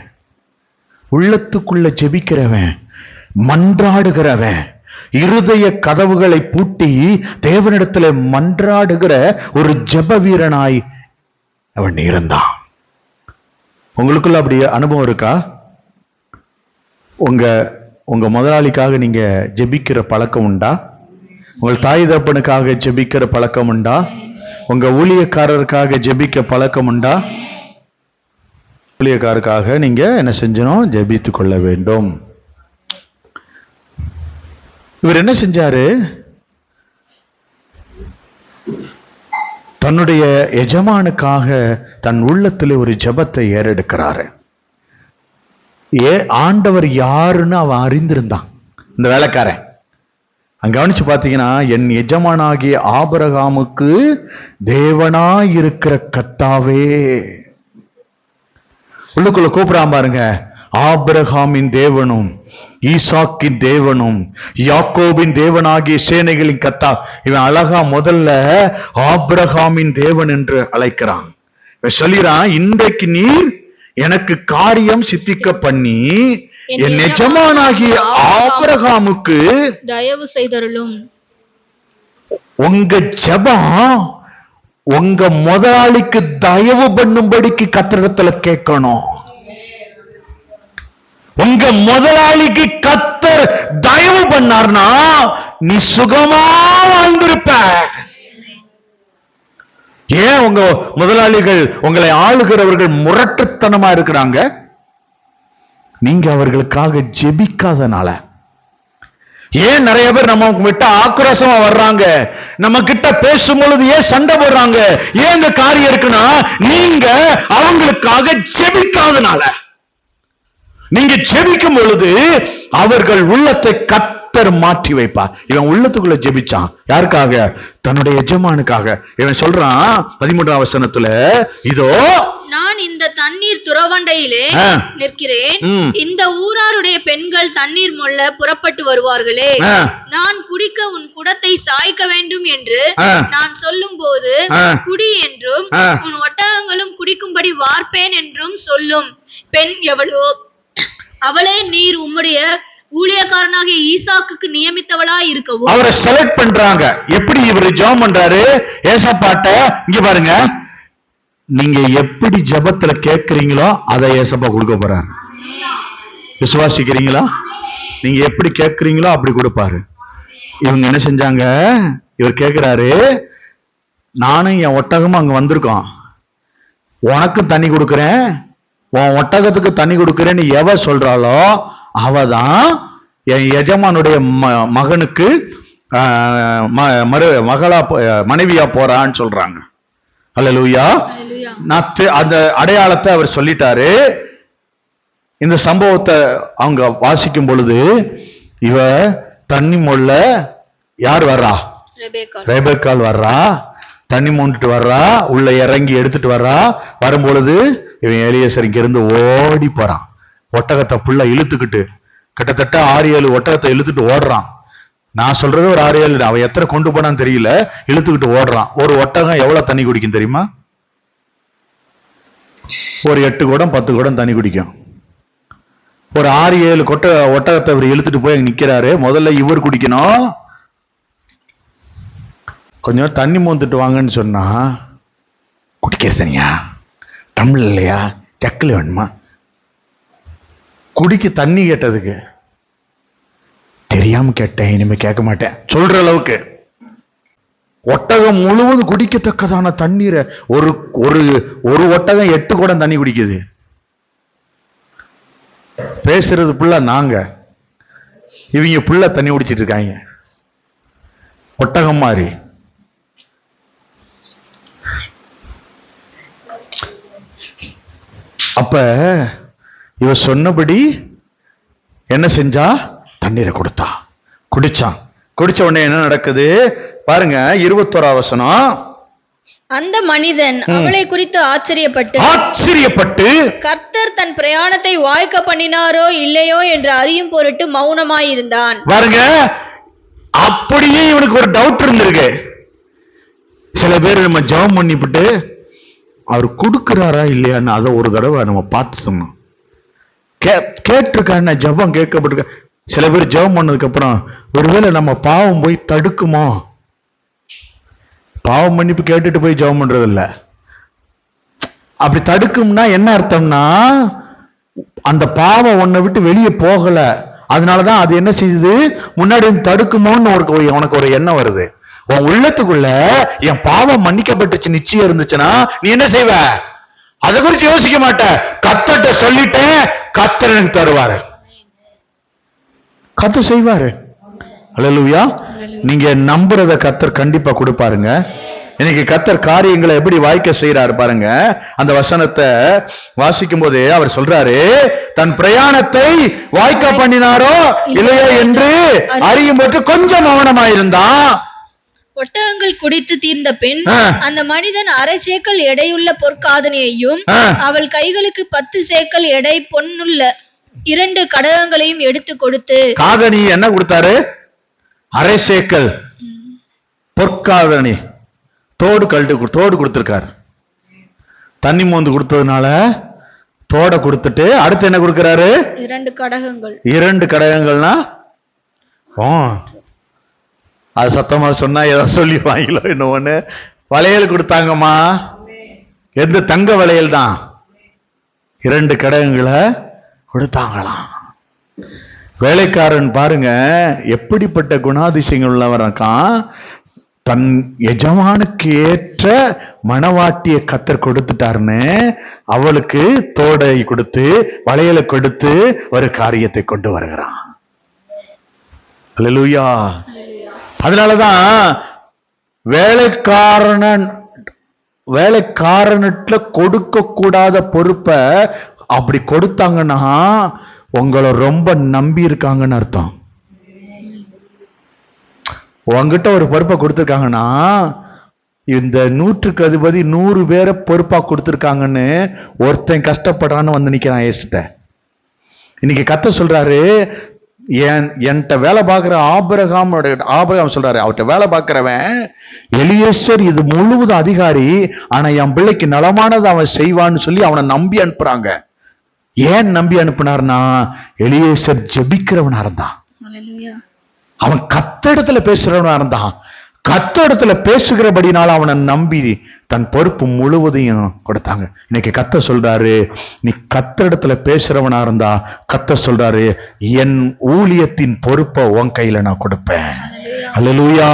உள்ளத்துக்குள்ள ஜெபிக்கிறவன், மன்றாடுகிறவன், இருதய கதவுகளை பூட்டி தேவனிடத்துல மன்றாடுகிற ஒரு ஜெப வீரனாய் அவன் இருந்தான். உங்களுக்குள்ள அப்படி அனுபவம் இருக்கா? உங்க முதலாளிக்காக நீங்க ஜெபிக்கிற பழக்கம் உண்டா? உங்கள் தாய் தகப்பனுக்காக ஜெபிக்கிற பழக்கம் உண்டா? உங்க ஊழியக்காரருக்காக ஜெபிக்க பழக்கம் உண்டா? ஊழியக்காரருக்காக நீங்க என்ன செஞ்சணும்? ஜெபித்து கொள்ள வேண்டும். இவர் என்ன செஞ்சாரு? தன்னுடைய எஜமானுக்காக தன் உள்ளத்திலே ஒரு ஜெபத்தை ஏறெடுக்கிறாரு. ஆண்டவர் யாருன்னு அவன் அறிந்திருந்தான். இந்த வேலைக்காரன் அங்க கவனிச்சு பாத்தீங்கன்னா, என் எஜமானாகிய ஆபிரகாமுக்கு தேவனாயிருக்கிற கர்த்தாவே. உள்ளுக்குள்ள கூப்பிடாம பாருங்க. ஆபிரகாமின் தேவனும் ஈசாக்கின் தேவனும் யாக்கோபின் தேவனாகிய சேனைகளின் கர்த்தா. இவன் அழகா முதல்ல ஆபிரகாமின் தேவன் என்று அழைக்கிறான். இவன் சொல்லிறான், இன்றைக்கு நீர் எனக்கு காரியம் சித்திக்க பண்ணி என் எஜமானாகிய ஆபிரகாமுக்கு தயவு செய்தருளும். உங்க ஜெபம் உங்க முதலாளிக்கு தயவு பண்ணும்படிக்கு கர்த்தரிடத்துல கேட்கணும். உங்க முதலாளிக்கு கர்த்தர் தயவு பண்ணார்னா நீ சுகமா வாழ்ந்திருப்ப. ஏன் உங்க முதலாளிகள், உங்களை ஆளுகிறவர்கள் முரட்டுத்தனமா இருக்கிறாங்க? நீங்க அவர்களுக்காக ஜெபிக்காதனால. ஏன் நிறைய பேர் நம்ம கிட்ட ஆக்ரோஷமா வர்றாங்க? நம்ம கிட்ட பேசும் பொழுது ஏன் சண்டை போடுறாங்க? ஏன் இந்த காரியம் இருக்குன்னா, நீங்க அவங்களுக்காக ஜெபிக்காதனால. நீங்க ஜெபிக்கும் பொழுது அவர்கள் உள்ளத்தை கர்த்தர் மாற்றி வைப்பார். இவன் உள்ளத்துக்குள்ள ஜெபிச்சான். யாருக்காக? தன்னுடைய எஜமானுக்காக. இவன் சொல்றான் 13ஆம் வசனத்துல, இதோ நான் இந்த தண்ணீர் துறவண்டையிலே நிற்கிறேன். இந்த ஊராருடைய பெண்கள் தண்ணீர் மொள்ள புறப்பட்டு வருவார்களே. நான் குடிக்க உன் குடத்தை சாய்க்க வேண்டும் என்று நான் சொல்லும் போது குடி என்றும் உன் ஒட்டகங்களும் குடிக்கும்படி வார்ப்பேன் என்றும் சொல்லும் பெண் எவளோ அவளே நீர் உம்முடைய ஊழியக்காரனாகிய ஈசாக்குக்கு நியமித்தவளாய் இருக்கவும். அவரை செலக்ட் பண்றாங்க. எப்படி இவர் ஜெபம் பண்றாரு ஏசப்பாட்ட, இங்க பாருங்க, நீங்க எப்படி ஜெபத்துல கேட்கறீங்களோ அதை ஏசப்பா கொடுக்க போறாரு. விசுவாசிக்கிறீங்களா? நீங்க எப்படி கேட்கறீங்களோ அப்படி கொடுப்பாரு. இவங்க என்ன செஞ்சாங்க, இவர் கேட்கிறாரு, நானும் என் ஒட்டகமும் அங்க வந்திருக்கோம், உனக்கு தண்ணி கொடுக்கிறேன், உன் ஒட்டகத்துக்கு தண்ணி கொடுக்கிறேன்னு எவ சொல்றாளோ அவதான் என் எஜமானுடைய மகனுக்கு மனைவியா போறான்னு சொல்றாங்க. அல்லேலூயா. அந்த அடையாளத்தை அவர் சொல்லிட்டாரு. இந்த சம்பவத்தை அவங்க வாசிக்கும் பொழுது, இவ தண்ணி மொள்ள யார் வர்றா? ரெபெக்காள் வர்றா. தண்ணி மொண்டுட்டு வர்றா, உள்ள இறங்கி எடுத்துட்டு வர்றா. வரும்பொழுது இவன் எலியேசர் இங்க இருந்து ஓடி போறான். ஒட்டகத்தை புள்ள இழுத்துக்கிட்டு, கிட்டத்தட்ட 6-7 ஒட்டகத்தை இழுத்துட்டு ஓடுறான். நான் சொல்றது ஒரு 6-7, அவன் எத்தனை கொண்டு போனான்னு தெரியல, இழுத்துக்கிட்டு ஓடுறான். ஒரு ஒட்டகம் எவ்வளவு தண்ணி குடிக்கும் தெரியுமா? ஒரு 8 குடம் 10 குடம் தண்ணி குடிக்கும். ஒரு 6-7 ஒட்டகத்தை அவர் இழுத்துட்டு போய் நிக்கிறாரு. முதல்ல இவர் குடிக்கணும். கொஞ்சம் தண்ணி மோந்துட்டு வாங்கன்னு சொன்னா, குடிக்கிறது தனியா, டம்ளர் இல்லையா, சக்கில் வேணுமா, குடிக்க தண்ணி கேட்டதுக்கு தெரியாம கேட்டேன், இனிமே கேட்க மாட்டேன் சொல்ற அளவுக்கு ஒட்டகம் முழுவதும் குடிக்கத்தக்கதான தண்ணீரை ஒரு ஒரு ஒரு ஒட்டகம் 8 குடம் தண்ணி குடிக்குது. பேசுறது புள்ள நாங்க, இவங்க புள்ள தண்ணி குடிச்சிட்டு இருக்காங்க ஒட்டகம் மாதிரி. அப்ப இவ சொன்னபடி என்ன செஞ்சா, தண்ணீரை கொடுத்தா, குடிச்சான். குடிச்ச உடனே என்ன நடக்குது பாருங்க, 21ஆம் வசனம். அந்த மனிதன் அவளை குறித்து ஆச்சரியப்பட்டு கர்த்தர் தன் பிரயாணத்தை வாய்க்க பண்ணினாரோ இல்லையோ என்று அறியும் பொருட்டு மௌனமாயிருந்தான். பாருங்க, அப்படியே இவனுக்கு ஒரு டவுட் இருந்திருக்கு. சில பேர் நம்ம ஜெபம் பண்ணிவிட்டு அவர் கொடுக்கிறாரா இல்லையான்னு அதை ஒரு தடவை நம்ம பார்த்துக்கணும். கேட்டிருக்கான ஜெபம் கேட்கப்பட்டிருக்க. சில பேர் ஜெபம் பண்ணதுக்கு அப்புறம் ஒருவேளை நம்ம பாவம் போய் தடுக்குமோ, பாவம் மன்னிப்பு கேட்டுட்டு போய் ஜெபம் பண்றது இல்ல. அப்படி தடுக்கும்னா என்ன அர்த்தம்னா, அந்த பாவம் உன்னை விட்டு வெளியே போகல, அதனாலதான் அது என்ன செய்யுது, முன்னாடி தடுக்குமோன்னு உனக்கு ஒரு எண்ணம் வருது. உன் உள்ளத்துக்குள்ள என் பாவம் மன்னிக்கப்பட்டுச்சு நிச்சயம் இருந்துச்சுன்னா நீ என்ன செய்வ, அதை குறிச்சு யோசிக்க மாட்ட. கர்த்தர்ட்ட சொல்லிட்டேன், கர்த்தர் எனக்கு தருவாரு, கர்த்தர் செய்வாரு. அல்லேலூயா. நீங்க நம்புறத கர்த்தர் கண்டிப்பா கொடுப்பாருங்க. இன்னைக்கு கர்த்தர் காரியங்களை எப்படி வாய்க்க செய்யறாரு பாருங்க. அந்த வசனத்தை வாசிக்கும் போதே அவர் சொல்றாரு, தன் பிரயாணத்தை வாய்க்க பண்ணினாரோ இல்லையோ என்று அறியும் போது கொஞ்சம் மௌனமாயிருந்தான். ஒட்டகங்கள் குடித்து தீர்ந்த பின் அந்த மனிதன் 1/2 சேக்கல் எடையுள்ள பொற்காதனையையும் அவள் கைகளுக்கு 10 சேக்கல் எடை பொன்னுள்ள 2 கடகங்களையும் எடுத்து கொடுத்து. காதணி என்ன கொடுத்தாரு? 1/2 சேக்கல் பொற்காதணி, தோடு கொடுத்திருக்காரு. தண்ணி மோந்து கொடுத்ததுனால தோட கொடுத்துட்டு அடுத்து என்ன கொடுக்கிறாரு? 2 கடகங்கள். 2 கடகங்கள்னா அது சத்தமா சொன்னா ஏதாவது சொல்லிடுவாங்களோ இன்னொன்னு. வளையல் கொடுத்தாங்கம்மா, எந்த தங்க வளையல் தான், 2 கடகங்களை கொடுத்தாங்களாம். வேலைக்காரன் பாருங்க எப்படிப்பட்ட குணாதிசயங்கள் உள்ளவரான். தன் எஜமானுக்கு ஏற்ற மணவாட்டிய கர்த்தர் கொடுத்துட்டாருன்னு அவளுக்கு தோடை கொடுத்து வளையலை கொடுத்து ஒரு காரியத்தை கொண்டு வருகிறான். அல்லேலூயா. அதனாலதான் வேலைக்காரன்ல கொடுக்க கூடாத பொறுப்பை அப்படி கொடுத்தாங்கன்னா உங்களை ரொம்ப நம்பி இருக்காங்கன்னு அர்த்தம். உங்ககிட்ட ஒரு பொறுப்பை கொடுத்துருக்காங்கன்னா, இந்த 100க்கு அதிபதி 100 பேரை பொறுப்பா கொடுத்துருக்காங்கன்னு ஒருத்தன் கஷ்டப்படுறான்னு வந்து நிக்கிறான் ஏசிட்ட. இன்னைக்கு கர்த்தர் சொல்றாரு, என்கிட்ட வேலை பார்க்கிற ஆபிரகாம் சொல்றாரு, அவர்கிட்ட வேலை பார்க்கிறவன் எலியேசர் இது முழுவதும் அதிகாரி, ஆனா என் பிள்ளைக்கு நலமானது அவன் செய்வான்னு சொல்லி அவனை நம்பி அனுப்புறாங்க. ஏன் நம்பி அனுப்பினார்னா எலியேசர் ஜெபிக்கிறவனா இருந்தான். ஹல்லேலூயா. அவன் கர்த்தரிடத்துல பேசுறவனா இருந்தான். கர்த்தரிடத்துல பேசுகிறபடினால அவனை நம்பி தன் பொறுப்பு முழுவதையும் கொடுத்தாங்க. இன்னைக்கு கர்த்தர் சொல்றாரு, நீ கர்த்தரிடத்துல பேசுறவனா இருந்தா கர்த்தர் சொல்றாரு, என் ஊழியத்தின் பொறுப்பை உன் கையில நான் கொடுப்பேன். அல்லேலூயா.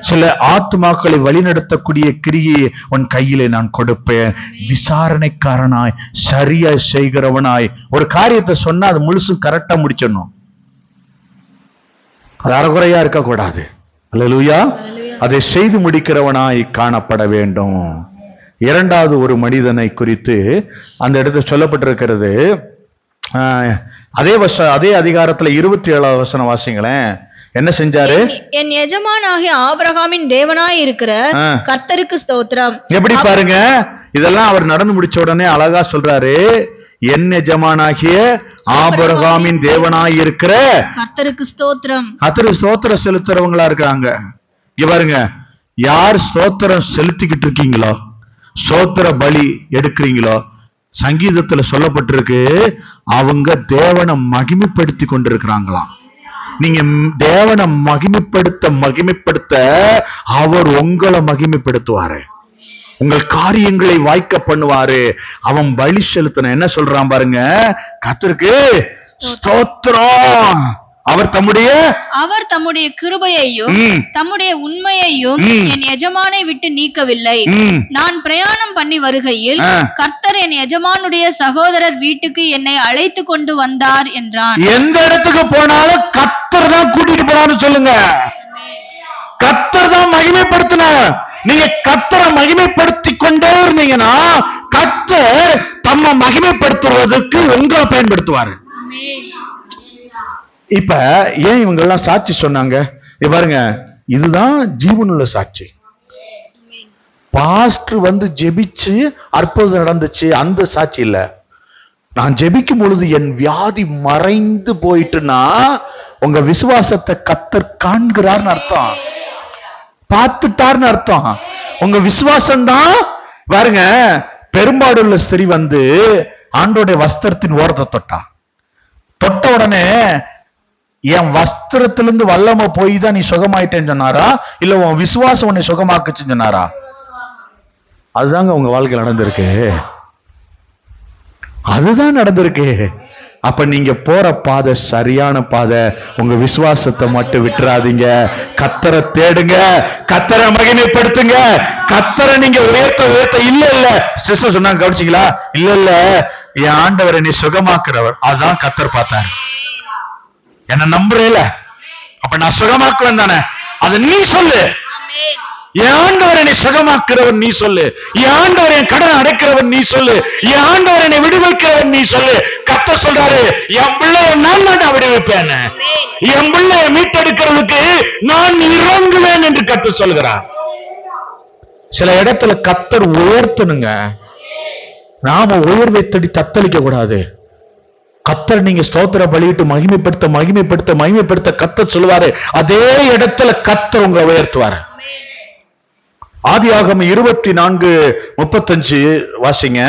சில ஆத்துமாக்களை வழிநடத்தக்கூடிய கிரியை உன் கையிலே நான் கொடுப்பேன். விசாரணைக்காரனாய் சரியா செய்கிறவனாய் ஒரு காரியத்தை சொன்னா அது முழுசும் கரெக்டா முடிச்சிடணும். அது அறகுறையா இருக்கக்கூடாது. அல்லேலூயா. அதை செய்து முடிக்கிறவனாய் காணப்பட வேண்டும். இரண்டாவது ஒரு மனிதனை குறித்து அந்த இடத்துல சொல்லப்பட்டிருக்கிறது. அதே அதிகாரத்துல 27வது வசனம் வாசிங்களேன். என்ன செஞ்சாரு? என் எஜமானாகிய ஆபிரகாமின் தேவனாய் இருக்கிற கர்த்தருக்கு ஸ்தோத்திரம். எப்படி பாருங்க, இதெல்லாம் அவர் நடந்து முடிச்ச உடனே அழகா சொல்றாரு, என் எஜமானாகிய ஆபிரகாமின் தேவனாய் இருக்கிற கர்த்தருக்கு ஸ்தோத்திரம். கர்த்தருக்கு ஸ்தோத்திரம் செலுத்துறவங்களா இருக்காங்க. பாருங்க, யார் ஸ்தோத்திரம் செலுத்திக்கிட்டு இருக்கீங்களோ, ஸ்தோத்திர பலி எடுக்கிறீங்களோ, சங்கீதத்துல சொல்லப்பட்டிருக்கு, அவங்க தேவனை மகிமைப்படுத்தி கொண்டிருக்கிறாங்களாம். நீங்க தேவனை மகிமைப்படுத்த அவர் உங்களை மகிமைப்படுத்துவாரு. உங்கள் காரியங்களை வாய்க்க பண்ணுவாரு. அவன் பலி செலுத்தணும். என்ன சொல்றான் பாருங்க, கர்த்தருக்கு ஸ்தோத்திரம். அவர் தம்முடைய கிருபையையும் தம்முடைய உண்மையையும் என் எஜமானை விட்டு நீக்கவில்லை. நான் பிரயாணம் பண்ணி வருகையில் கர்த்தர் என் எஜமானுடைய சகோதரர் வீட்டுக்கு என்னை அழைத்து கொண்டு வந்தார் என்றான். எந்த இடத்துக்கு போனாலும் கர்த்தர் தான் கூட்டிட்டு போறான்னு சொல்லுங்க. கர்த்தர் தான் மகிமைப்படுத்தினார். நீங்க கர்த்தரை மகிமைப்படுத்தி கொண்டே இருந்தீங்கன்னா கர்த்தர் தம்மை மகிமைப்படுத்துவதற்கு உங்களை பயன்படுத்துவாரு. இப்ப ஏன் இவங்க எல்லாம் சாட்சி சொன்னாங்க? பாருங்க, இதுதான் ஜீவனுள்ள சாட்சி. பாஸ்டர் வந்து ஜெபிச்சு அற்புதம் நடந்துச்சு அந்த சாட்சி இல்ல. நான் ஜெபிக்கும் பொழுது என் வியாதி மறைந்து போயிட்டுனா உங்க விசுவாசத்தை கர்த்தர் காண்கிறார்னு அர்த்தம், பார்த்துட்டார்னு அர்த்தம். உங்க விசுவாசம் தான். பாருங்க, பெரும்பாடுள்ள ஸ்திரீ வந்து ஆண்டோடைய வஸ்திரத்தின் ஓரத்தை தொட்ட உடனே என் வஸ்திரத்திலிருந்து வல்லமை போய் தான் நீ சுகமாயிட்டேன்னு சொன்னாரா, இல்ல உன் விசுவாசம் உன்னை சுகமாக்குச்சுன்னு சொன்னாரா? அதுதாங்க உங்க வாழ்க்கை நடந்திருக்கு. அதுதான் நடந்திருக்கு. அப்ப நீங்க போற பாதை சரியான பாதை. உங்க விசுவாசத்தை மட்டும் விட்டுறாதீங்க. கர்த்தரை தேடுங்க, கர்த்தரை மகிமைப்படுத்துங்க, கர்த்தரை நீங்க உயர்த்த இல்ல சிஸ்டர் சொன்னாங்க, கவனிச்சீங்களா? இல்ல என் ஆண்டவரை நீ சுகமாக்குறவர். அதான் கர்த்தர் பார்த்தாரு. என்ன நம்புறேல, அப்ப நான் சுகமாக்குவேன் தானே, அதை நீ சொல்லு. என் ஆண்டவரை நீ சுகமாக்குறவர் நீ சொல்லு. என் ஆண்டவர் என் கடன் அடைக்கிறவர் நீ சொல்லு. என் ஆண்டவர் என்னை விடுவிக்கிறவர் நீ சொல்லு. கர்த்தர் சொல்றாரு, என் பிள்ளைய நான் தான் விடுவிப்பேன், என் பிள்ளைய மீட்டெடுக்கிறதுக்கு நான் இறங்குவேன் என்று கர்த்தர் சொல்கிறார். சில இடத்துல கர்த்தர் உயர்த்தணுங்க. நாம உயர்வை தேடி தத்தளிக்க கூடாது. கர்த்தர் நீங்க ஸ்தோத்திர பலியிட்டு மகிமைப்படுத்த கர்த்தர் சொல்லுவாரு. அதே இடத்துல கர்த்தர் உங்களை உயர்த்துவாரு. ஆதியாகமம் 24:35 வாசிங்க.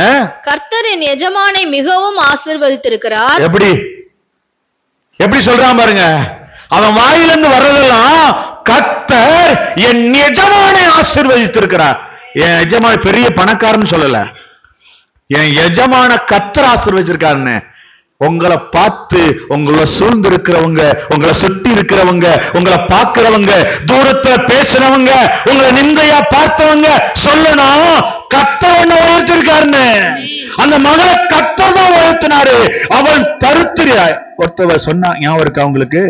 கர்த்தர் என் எஜமானை மிகவும் ஆசீர்வதித்திருக்கிறார். எப்படி சொல்றான் பாருங்க. அவன் வாயிலிருந்து வர்றதெல்லாம் கர்த்தர் என் எஜமானை ஆசீர்வதித்திருக்கிறார். என் எஜமான பெரிய பணக்காரன்னு சொல்லல, என் எஜமான கர்த்தர் ஆசீர்வதிச்சிருக்காருன்னு. உங்களை பார்த்து உங்களை சூழ்ந்து இருக்கிறவங்க, உங்களை சுத்தி இருக்கிறவங்க, உங்களை பார்க்கிறவங்க, தூரத்துல பேசுறவங்க, உங்களை நிந்தையா பார்த்தவங்க சொல்லணும், கர்த்தர் என்ன உயர்த்திருக்காருன்னு. அந்த மகளை கர்த்தர் தான் உயர்த்தினாரு. அவள் தருத்திரியா. ஒருத்தவ சொன்னா ஞாபகம் இருக்கா அவங்களுக்கு?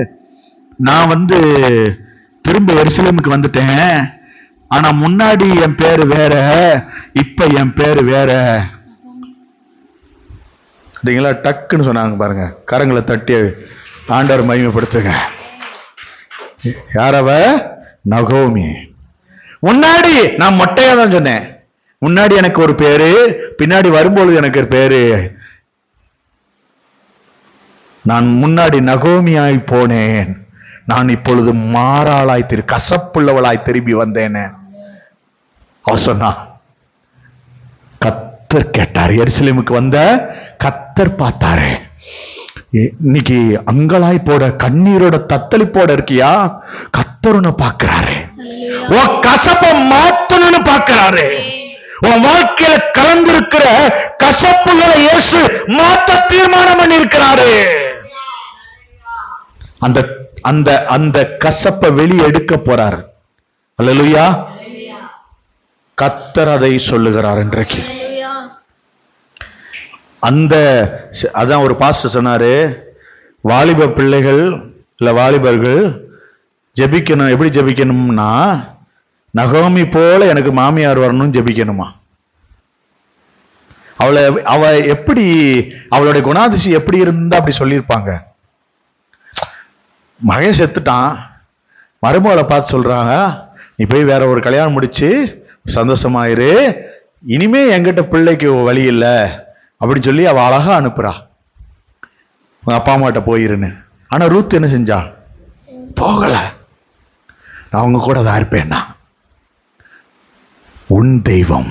நான் வந்து திரும்ப எருசலேமுக்கு வந்துட்டேன், ஆனா முன்னாடி என் பேரு வேற, இப்ப என் பேரு வேற. டக்குன்னு சொன்னாங்க பாருங்க. கரங்களை தட்டி ஆண்டவர் மகிமைப்படுத்துங்க. யாரவ? நகோமி. முன்னாடி நான் மொட்டையா தான் சொன்னேன். முன்னாடி எனக்கு ஒரு பேரு, பின்னாடி வரும்பொழுது எனக்கு ஒரு பேரு. நான் முன்னாடி நகோமியாய் போனேன், நான் இப்பொழுது மாறாளாய் கசப்புள்ளவளாய் திரும்பி வந்தேன். அவ சொன்னா. கர்த்தர் கேட்டார். எருசலேமுக்கு வந்த கர்த்தர் பார்த்தாரு. இன்னைக்கு அங்கலாய்ப்போட கண்ணீரோட தத்தளிப்போட இருக்கியா? கர்த்தர் உன்னை பார்க்கிறாரு. உன் கசப்பை மாத்தணும்னு பார்க்கிறாரு. உன் வாழ்க்கையில கலந்திருக்கிற கசப்புகளை இயேசு மாத்த தீர்மானம் பண்ணி இருக்கிறாரு. அந்த அந்த அந்த கசப்பை வெளியே எடுக்க போறார். அல்லேலூயா. கர்த்தர் அதை சொல்லுகிறார் இன்றைக்கு. அந்த அதான் ஒரு பாஸ்டர் சொன்னாரு, வாலிப பிள்ளைகள் இல்ல வாலிபர்கள் ஜெபிக்கணும். எப்படி ஜெபிக்கணும்னா, நகோமி போல எனக்கு மாமியார் வரணும்னு ஜெபிக்கணுமா. அவ எப்படி, அவளுடைய குணாதிசி எப்படி இருந்தா அப்படி சொல்லியிருப்பாங்க. மகன் செத்துட்டான், மருமகளை பார்த்து சொல்றாங்க, நீ போய் வேற ஒரு கல்யாணம் முடிச்சு சந்தோஷமாயிரு, இனிமே என்கிட்ட பிள்ளைக்கு வழி இல்லை அப்படின்னு சொல்லி அவ அழகா அனுப்புறா, உங்க அப்பா அம்மாட்ட போயிருன்னு. ஆனா ரூத் என்ன செஞ்சா? போகல. நான் அவங்க கூட தான் இருப்பேன்னா. உன் தெய்வம்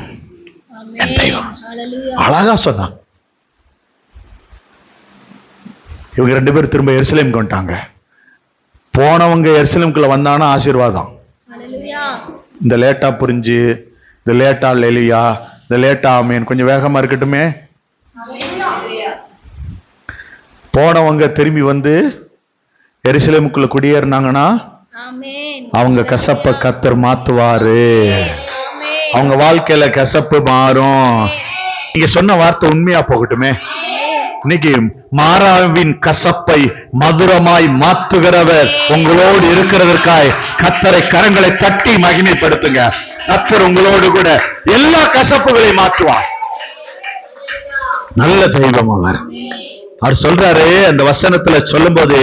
என் தெய்வம், அழகா சொன்னான். இவங்க 2 பேரும் திரும்ப எருசலேமுக்கு வந்துட்டாங்க. போனவங்க எருசலேமுக்குள்ள வந்தானா ஆசீர்வாதம். இந்த லேட்டா புரிஞ்சு, இந்த லேட்டா லெலியா, இந்த லேட்டா ஆமேன், கொஞ்சம் வேகமா இருக்கட்டுமே. போனவங்க திரும்பி வந்து எருசலேமுக்குள்ள குடியேறினாங்கன்னா அவங்க கசப்ப கர்த்தர் மாத்துவாரு. அவங்க வாழ்க்கையில கசப்பு மாறும். நீங்க சொன்ன வார்த்தை உண்மையா போகட்டுமே. இன்னைக்கு மாறாவின் கசப்பை மதுரமாய் மாத்துகிறவர் உங்களோடு இருக்கிறதற்காய் கர்த்தரை கரங்களை தட்டி மகிமைப்படுத்துங்க. கர்த்தர் உங்களோடு கூட எல்லா கசப்புகளையும் மாற்றுவார். நல்ல தெய்வம் அவர். அவர் சொல்றாரு அந்த வசனத்துல சொல்லும்போது,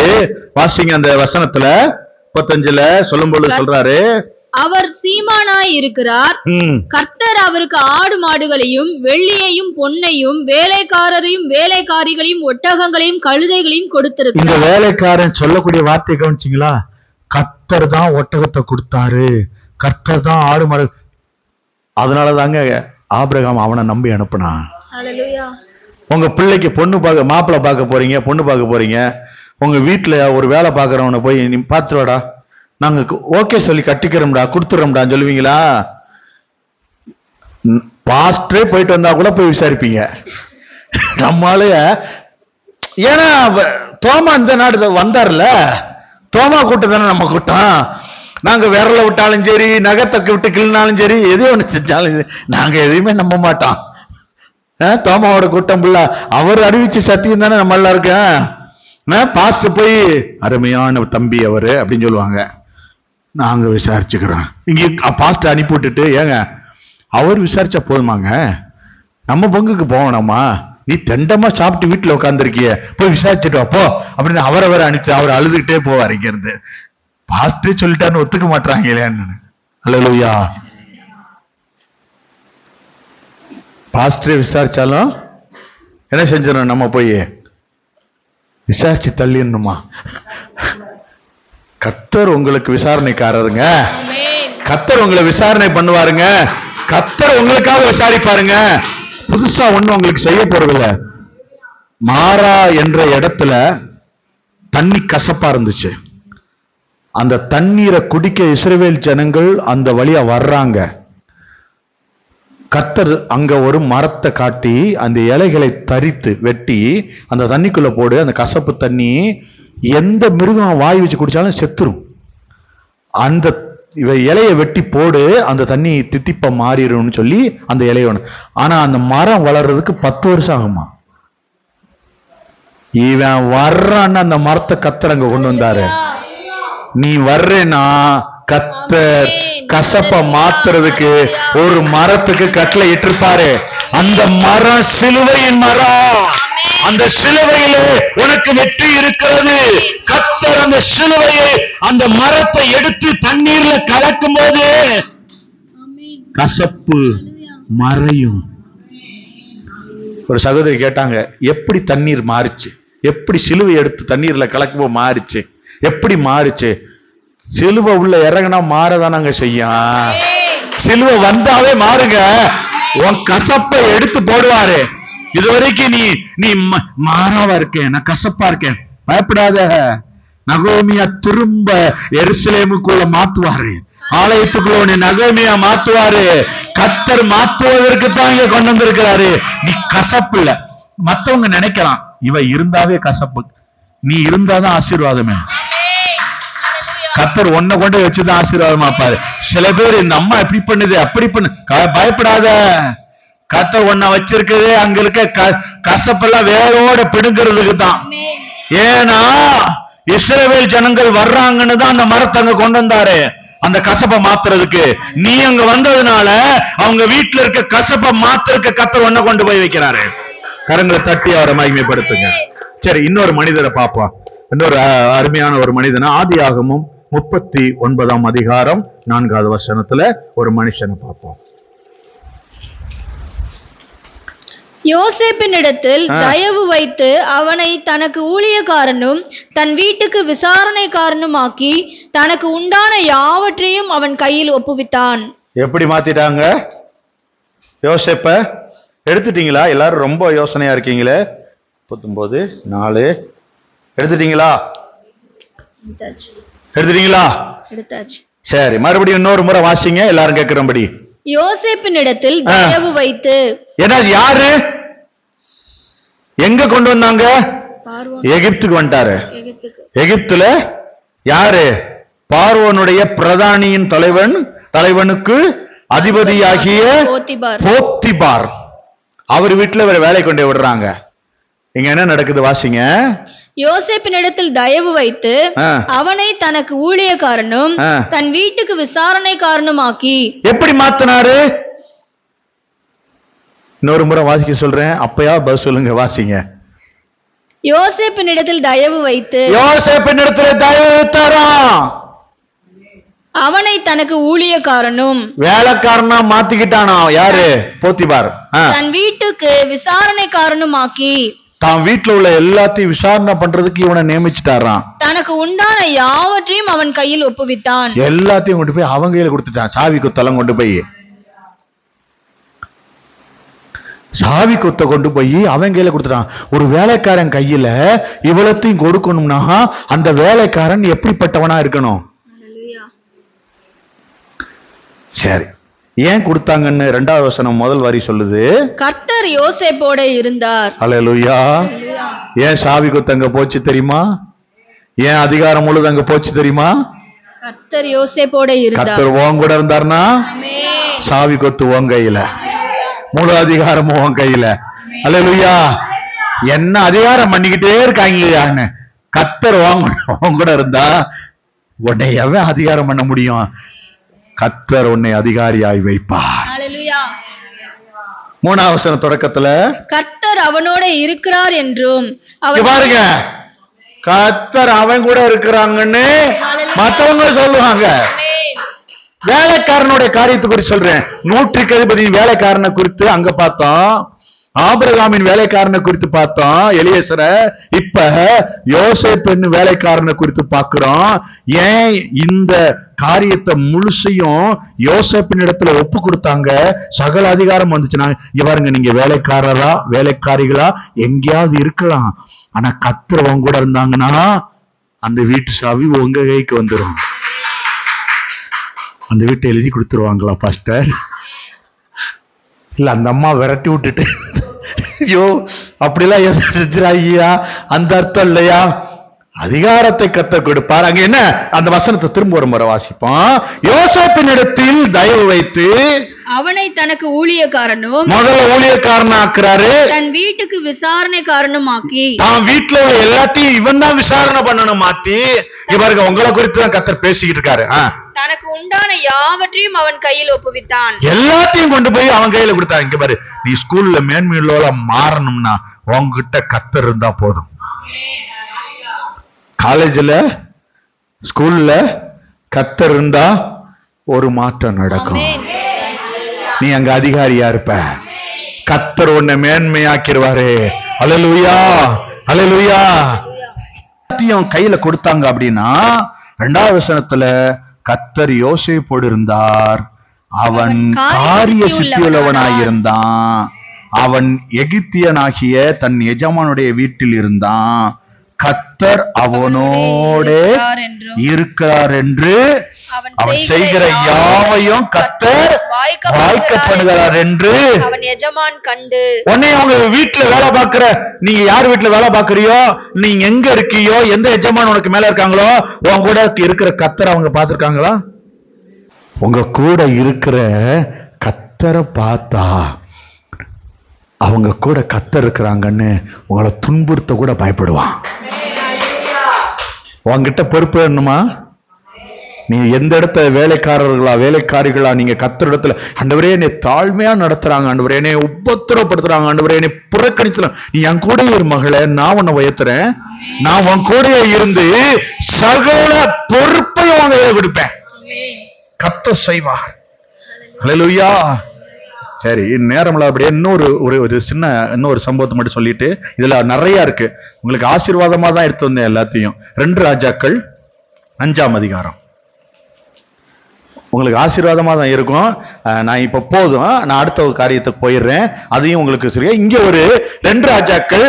வாசிங்க அந்த வசனத்துல 35ல சொல்லும்போது சொல்றாரு, அவர் சீமானாய் இருக்கிறார். கர்த்தர் அவருக்கு ஆடு மாடுகளையும் வெள்ளியையும் பொன்னையும் வேலைக்காரரையும் வேலைக்காரிகளையும் ஒட்டகங்களையும் கழுதைகளையும் கொடுத்திருக்கிறார். இந்த வேலைக்காரன் சொல்லக்கூடிய வார்த்தை கவனிச்சீங்களா? கர்த்தர் தான் ஒட்டகத்தை கொடுத்தாரு, கர்த்தர் தான் ஆடு மாடு. அதனாலதாங்க ஆபிரகாம் அவனை நம்பி அனுப்புனான். ஹல்லேலூயா. உங்க பிள்ளைக்கு பொண்ணு பார்க்க, மாப்பிள்ளை பார்க்க போறீங்க, பொண்ணு பார்க்க போறீங்க. உங்க வீட்டுல ஒரு வேலை பார்க்கறவனை போய் நீ பாத்துவாடா, நாங்க ஓகே சொல்லி கட்டிக்கிறோம்டா, கொடுத்துறோம்டா சொல்லுவீங்களா? பாஸ்டரே போயிட்டு வந்தா கூட போய் விசாரிப்பீங்க. நம்மளால, ஏன்னா தோமா இந்த நாடு வந்தார்ல, தோமா கூட்டம் தானே நம்ம கூட்டம். நாங்க விரல விட்டாலும் சரி, நகத்தை விட்டு கிள்னாலும் சரி, எது ஒண்ணு செஞ்சாலும் நாங்க எதையுமே நம்ப மாட்டோம். தோமாவோட கூட்டம் புள்ள அவர் அறிவிச்சு சத்தியம் தானே நம்ம எல்லாருக்கும். பாஸ்ட் போய் அருமையான தம்பி அவரு அப்படின்னு சொல்லுவாங்க, நாங்க விசாரிச்சுக்கிறோம். இங்க பாஸ்ட் அனுப்பி விட்டுட்டு, ஏங்க அவர் விசாரிச்சா போதுமாங்க, நம்ம பங்குக்கு போகணுமா? நீ தெண்டமா சாப்பிட்டு வீட்டுல உட்காந்துருக்கிய, போய் விசாரிச்சுட்டு வாப்போ அப்படின்னு அவரை அனுப்பிச்சு அவர் அழுதுகிட்டே போவார். இங்க இருந்து பாஸ்டே சொல்லிட்டான்னு ஒத்துக்க மாட்டாங்க இல்லையான்னு. அல்லேலூயா. பாஸ்டரே விசாரிச்சாலும் என்ன செஞ்சிடணும், நம்ம போய் விசாரிச்சு தள்ளிடணுமா? கர்த்தர் உங்களுக்கு விசாரணைக்காரருங்க. கர்த்தர் உங்களை விசாரணை பண்ணுவாருங்க. கர்த்தர் உங்களுக்காக விசாரிப்பாருங்க. புதுசா ஒண்ணு உங்களுக்கு செய்ய போறதில்ல. மாறா என்ற இடத்துல தண்ணி கசப்பா இருந்துச்சு. அந்த தண்ணீரை குடிக்க இஸ்ரவேல் ஜனங்கள் அந்த வழியா வர்றாங்க. கர்த்தர் அங்க ஒரு மரத்தை காட்டி அந்த இலைகளை தரித்து வெட்டி அந்த தண்ணிக்குள்ள போடு, அந்த கசப்பு தண்ணி எந்த மிருகம் வாய் வச்சு குடிச்சாலும் செத்துரும். அந்த இலையை வெட்டி போடு, அந்த தண்ணி தித்திப்ப மாறிடும்னு சொல்லி அந்த இலைய. ஆனா அந்த மரம் வளர்றதுக்கு 10 வருஷம் ஆகுமா. இவன் வர்றான்னு அந்த மரத்தை கர்த்தர் அங்க கொண்டு வந்தாரு. நீ வர்றேன்னா கர்த்தர் கசப்ப மாத்துறதுக்கு ஒரு மரத்துக்கு கட்டளை இட்டிருப்பாரு. அந்த மரம் சிலுவையின் மரம். அந்த சிலுவையிலே உனக்கு வெற்றி இருக்கிறது. கர்த்தர் அந்த சிலுவையை, அந்த மரத்தை எடுத்து தண்ணீர்ல கலக்கும் போது கசப்பு மறையும். ஒரு சகோதரி கேட்டாங்க, எப்படி தண்ணீர் மாறுச்சு, எப்படி சிலுவை எடுத்து தண்ணீர்ல கலக்கும்போது மாறுச்சு, எப்படி மாறுச்சு? சிலுவை உள்ள இறங்கினா மாறதானாங்க செய்யும். சிலுவை வந்தாவே மாறுங்க. உன் கசப்பை எடுத்து போடுவாரு. இதுவரைக்கும் நீ மாறாவா இருக்கேன், நான் கசப்பா இருக்கேன், பயப்படாத. நகோமியா திரும்ப எருசலேமுக்குள்ள மாத்துவாரு, ஆலயத்துக்குள்ள உன்னை நகோமியா மாத்துவாரு. கர்த்தர் மாத்துவதற்கு தான் இங்க கொண்டு வந்திருக்கிறாரு. நீ கசப்பு இல்ல. மத்தவங்க நினைக்கலாம் இவ இருந்தாவே கசப்பு, நீ இருந்தாதான் ஆசீர்வாதமே. கர்த்தர் ஒன்ன கொண்டு வச்சுதான் ஆசீர்வாதமா பாரு. சில பேர் இந்த அம்மா எப்படி பண்ணுது அப்படி பண்ணு, பயப்படாத. கர்த்தர் ஒன்ன வச்சிருக்குது அங்க இருக்க கசப்பெல்லாம் வேரோட பிடுங்கிறதுக்கு தான். ஏன்னா இஸ்ரவேல் ஜனங்கள் வர்றாங்கன்னு தான் அந்த மரத்தை அங்க கொண்டு வந்தாரு, அந்த கசப்பை மாத்துறதுக்கு. நீ அங்க வந்ததுனால அவங்க வீட்டுல இருக்க கசப்பை மாத்துறதுக்கு கர்த்தர் ஒன்ன கொண்டு போய் வைக்கிறாரு. கரங்களை தட்டி அவரை மகிமைப்படுத்துங்க. சரி, இன்னொரு மனிதரை பார்ப்போம். இன்னொரு அருமையான ஒரு மனிதனா ஆதியாகமம் 39ஆம் அதிகாரம் 4வது வசனத்துல ஒரு மனுஷனை பார்ப்போம். யோசேப்பினிடத்தில் தயவு வைத்து அவனை தனக்கு ஊழியக்காரனும் தன் வீட்டுக்கு விசாரணைக்காரனுமாக்கி தனக்கு உண்டான யாவற்றையும் அவன் கையில் ஒப்புவித்தான். எப்படி மாத்திட்டாங்க? யோசேப்ப எடுத்துட்டீங்களா? எல்லாரும் ரொம்ப யோசனையா இருக்கீங்களே. 19:4 எடுத்துட்டீங்களா? எடுத்துட்டீங்களா? சரி, மறுபடியும் இன்னொரு முறை வாசிங்க, எல்லாரும் கேட்கிறபடி. யோசேப்பினிடத்தில் தயவு வைத்து. ஏன்னா யாரு எங்க கொண்டு வந்தாங்க? எகிப்துக்கு வந்துட்டாரு. எகிப்துல யாரு? பார்வோனுடைய பிரதானியின் தலைவனுக்கு அதிபதியாகிய போத்திபார். அவர் வீட்டுல வேற வேலை கொண்டு விடுறாங்க. இங்க என்ன நடக்குது வாசிங்க. யோசேப்பினிடத்தில் தயவு வைத்து அவனை தனக்கு ஊழியக்காரனும் தன் வீட்டுக்கு விசாரணைக்காரனுமாக்கி. எப்படி மாத்தினாரு? இன்னொரு முறை வாசிக்க சொல்றேன், அப்பயா பதில் சொல்லுங்க, வாசிங்க. யோசேப்பினிடத்தில் தயவு வைத்து. யோசேப்பினிடத்தில் தயவு வைத்தாரா? அவனை தனக்கு ஊழியக்காரனும் வேலைக்காரனா மாத்திக்கிட்டானா? யாரு? போத்திபார். தன் வீட்டுக்கு விசாரணைக்காரனுமாக்கி. தான் வீட்டுல உள்ள எல்லாத்தையும் விசாரணை பண்றதுக்கு இவனை நியமிச்சுட்டாராம். தனக்கு உண்டான யாவற்றையும் அவன் கையில் ஒப்புவித்தான். எல்லாத்தையும் கொண்டு போய் அவங்க கையில கொடுத்துட்டான். சாவி கொத்தெல்லாம் கொண்டு போய் அவன் கையில கொடுத்துட்டான். ஒரு வேலைக்காரன் கையில இவ்வளத்தையும் கொடுக்கணும்னா அந்த வேலைக்காரன் எப்படிப்பட்டவனா இருக்கணும்? சரி, ஏன் கொடுத்தாங்கன்னு 2வது வசனம் முதல் வரி சொல்லுது. கர்த்தர் யோசேப்போட இருந்தார். அல்லேலூயா. ஏன் சாவி கொத்து அங்க போச்சு தெரியுமா? ஏன் அதிகாரம் முழுது அங்க போச்சு தெரியுமா? கர்த்தர் யோசேப்போட இருந்தார். கர்த்தர் உன் கூட இருந்தார்னா சாவி கொத்து உன் கையில, முழு அதிகாரமும் உன் கையில. அல்லேலூயா. என்ன அதிகாரம் பண்ணிக்கிட்டே இருக்காங்கன்னு கர்த்தர் உன் கூட இருந்தா உன்னை எவன் அதிகாரம் பண்ண முடியும்? கர்த்தர் உன்னை அதிகாரியாய் வைப்பார். 3வது வசன தொடக்கத்துல கர்த்தர் அவனோட இருக்கிறார் என்றும். பாருங்க, கர்த்தர் அவன் கூட இருக்கிறாங்கன்னு மத்தவங்க சொல்லுவாங்க. வேலைக்காரனுடைய காரியத்தை குறித்து சொல்றேன். 100க்கு அதிபதி வேலைக்காரனை குறித்து அங்க பார்த்தோம். ஆபிரகாமின் வேலைக்காரனை குறித்து பார்த்தோம், எலியேசர. இப்ப யோசேப்பு வேலைக்காரனை குறித்து பார்க்கிறோம். ஏன் இந்த காரியத்தை முழுசையும் யோசேப்பின் இடத்துல ஒப்பு கொடுத்தாங்க? சகல அதிகாரம் வந்துச்சுன்னா, இங்க பாருங்க, நீங்க வேலைக்காரரா வேலைக்காரிகளா எங்கேயாவது இருக்கலாம், ஆனா கர்த்தர் உங்க கூட இருந்தாங்கன்னா அந்த வீட்டு சாவி உங்க கைக்கு வந்துடும். அந்த வீட்டை எழுதி கொடுத்துருவாங்களா பாஸ்டர்? இல்ல அந்த அம்மா விரட்டி விட்டுட்டு ஐயோ அப்படிலாம் ஐயா, அந்த அர்த்தம் இல்லையா? அதிகாரத்தை கர்த்தர் கொடுப்பார். அங்க என்ன, அந்த வசனத்தை திரும்ப ஒரு முறை வாசிப்போம். யோசேப்பின் இடத்தில் தயவு வைத்து அவனை தனக்கு ஊழியக்காரனும், முதல்ல ஊழியக்காரன் ஆக்குறாரு, தன் வீட்டுக்கு விசாரணைக்காரனும் ஆக்கி. தான் வீட்டுல உள்ள எல்லாத்தையும் இவன் தான் விசாரணை பண்ணணும் மாத்தி. இவருக்கு உங்களை குறித்து தான் கர்த்தர் பேசிக்கிட்டு இருக்காரு. தனக்கு உண்டான யாவற்றையும் அவன் கையில் ஒப்புவித்தான். எல்லாத்தையும் கொண்டு போய் அவன் கையில கொடுத்தான். இங்க பாரு, நீ ஸ்கூல்ல மேன்மையுள்ள மாறணும்னா உங்ககிட்ட கர்த்தர் இருந்தா போதும். காலேஜ்ல ஸ்கூல்ல கர்த்தர் இருந்தா ஒரு மாற்றம் நடக்கும். நீ அங்க அதிகாரியா இருப்ப, கர்த்தர் உன்னை மேன்மையாக்கிடுவாரு. அல்லேலூயா, அல்லேலூயா. கையில கொடுத்தாங்க அப்படின்னா 2வது வசனத்துல கர்த்தர் யோசேப்போடு இருந்தார், அவன் காரிய சித்தியுள்ளவனாயிருந்தான். அவன் எகிப்தியனாகிய தன் எஜமானுடைய வீட்டில் இருந்தான். கர்த்தர் அவனோட இருக்கிறார் என்று அவன் செய்கிற யாவையும் கர்த்தர் வாய்க்க பண்ணுகிறார் என்று அவன் எஜமான் கண்டு. உடனே அவங்க வீட்டுல வேலை பார்க்கிற, நீங்க யார் வீட்டுல வேலை பார்க்கறியோ, நீங்க எங்க இருக்கியோ, எந்த எஜமான் உனக்கு மேல இருக்காங்களோ, உன் கூட இருக்கிற கர்த்தர் அவங்க பார்த்திருக்காங்களா? உங்க கூட இருக்கிற கர்த்தரை பார்த்தா அவங்க கூட கர்த்தர் இருக்கிறாங்கன்னு உங்களை துன்புறுத்த கூட பயப்படுவான். உங்ககிட்ட பொறுப்பு வேணுமா? நீ எந்த இடத்துல வேலைக்காரிகளா நீங்க கர்த்தர் இடத்துல, ஆண்டவரே என்னை தாழ்மையா நடத்துறாங்க, ஆண்டவரே என்னை உபத்திரப்படுத்துறாங்க, ஆண்டவரே என்னை புறக்கணிச்சுறாங்க, நீ என் கூட ஒரு மகளே, நான் உன்னை உயர்த்துறேன், நான் உன் கூட இருந்து சகல பொறுப்பையும் அவங்க விடுப்பேன், கர்த்தர் செய்வார். ஹல்லேலூயா. சரி, நேரம்ல அப்படியே இன்னொரு சின்ன இன்னொரு சம்பவத்தை மட்டும் சொல்லிட்டு, இதுல நிறைய இருக்கு, உங்களுக்கு ஆசீர்வாதமா தான் எடுத்து வந்தேன் எல்லாத்தையும். 2 ராஜாக்கள் 5ஆம் அதிகாரம் உங்களுக்கு ஆசீர்வாதமா தான் இருக்கும். நான் இப்ப போதும், நான் அடுத்த ஒரு காரியத்துக்கு போயிடுறேன், அதையும் உங்களுக்கு சொல்றேன். இங்க ஒரு 2 ராஜாக்கள்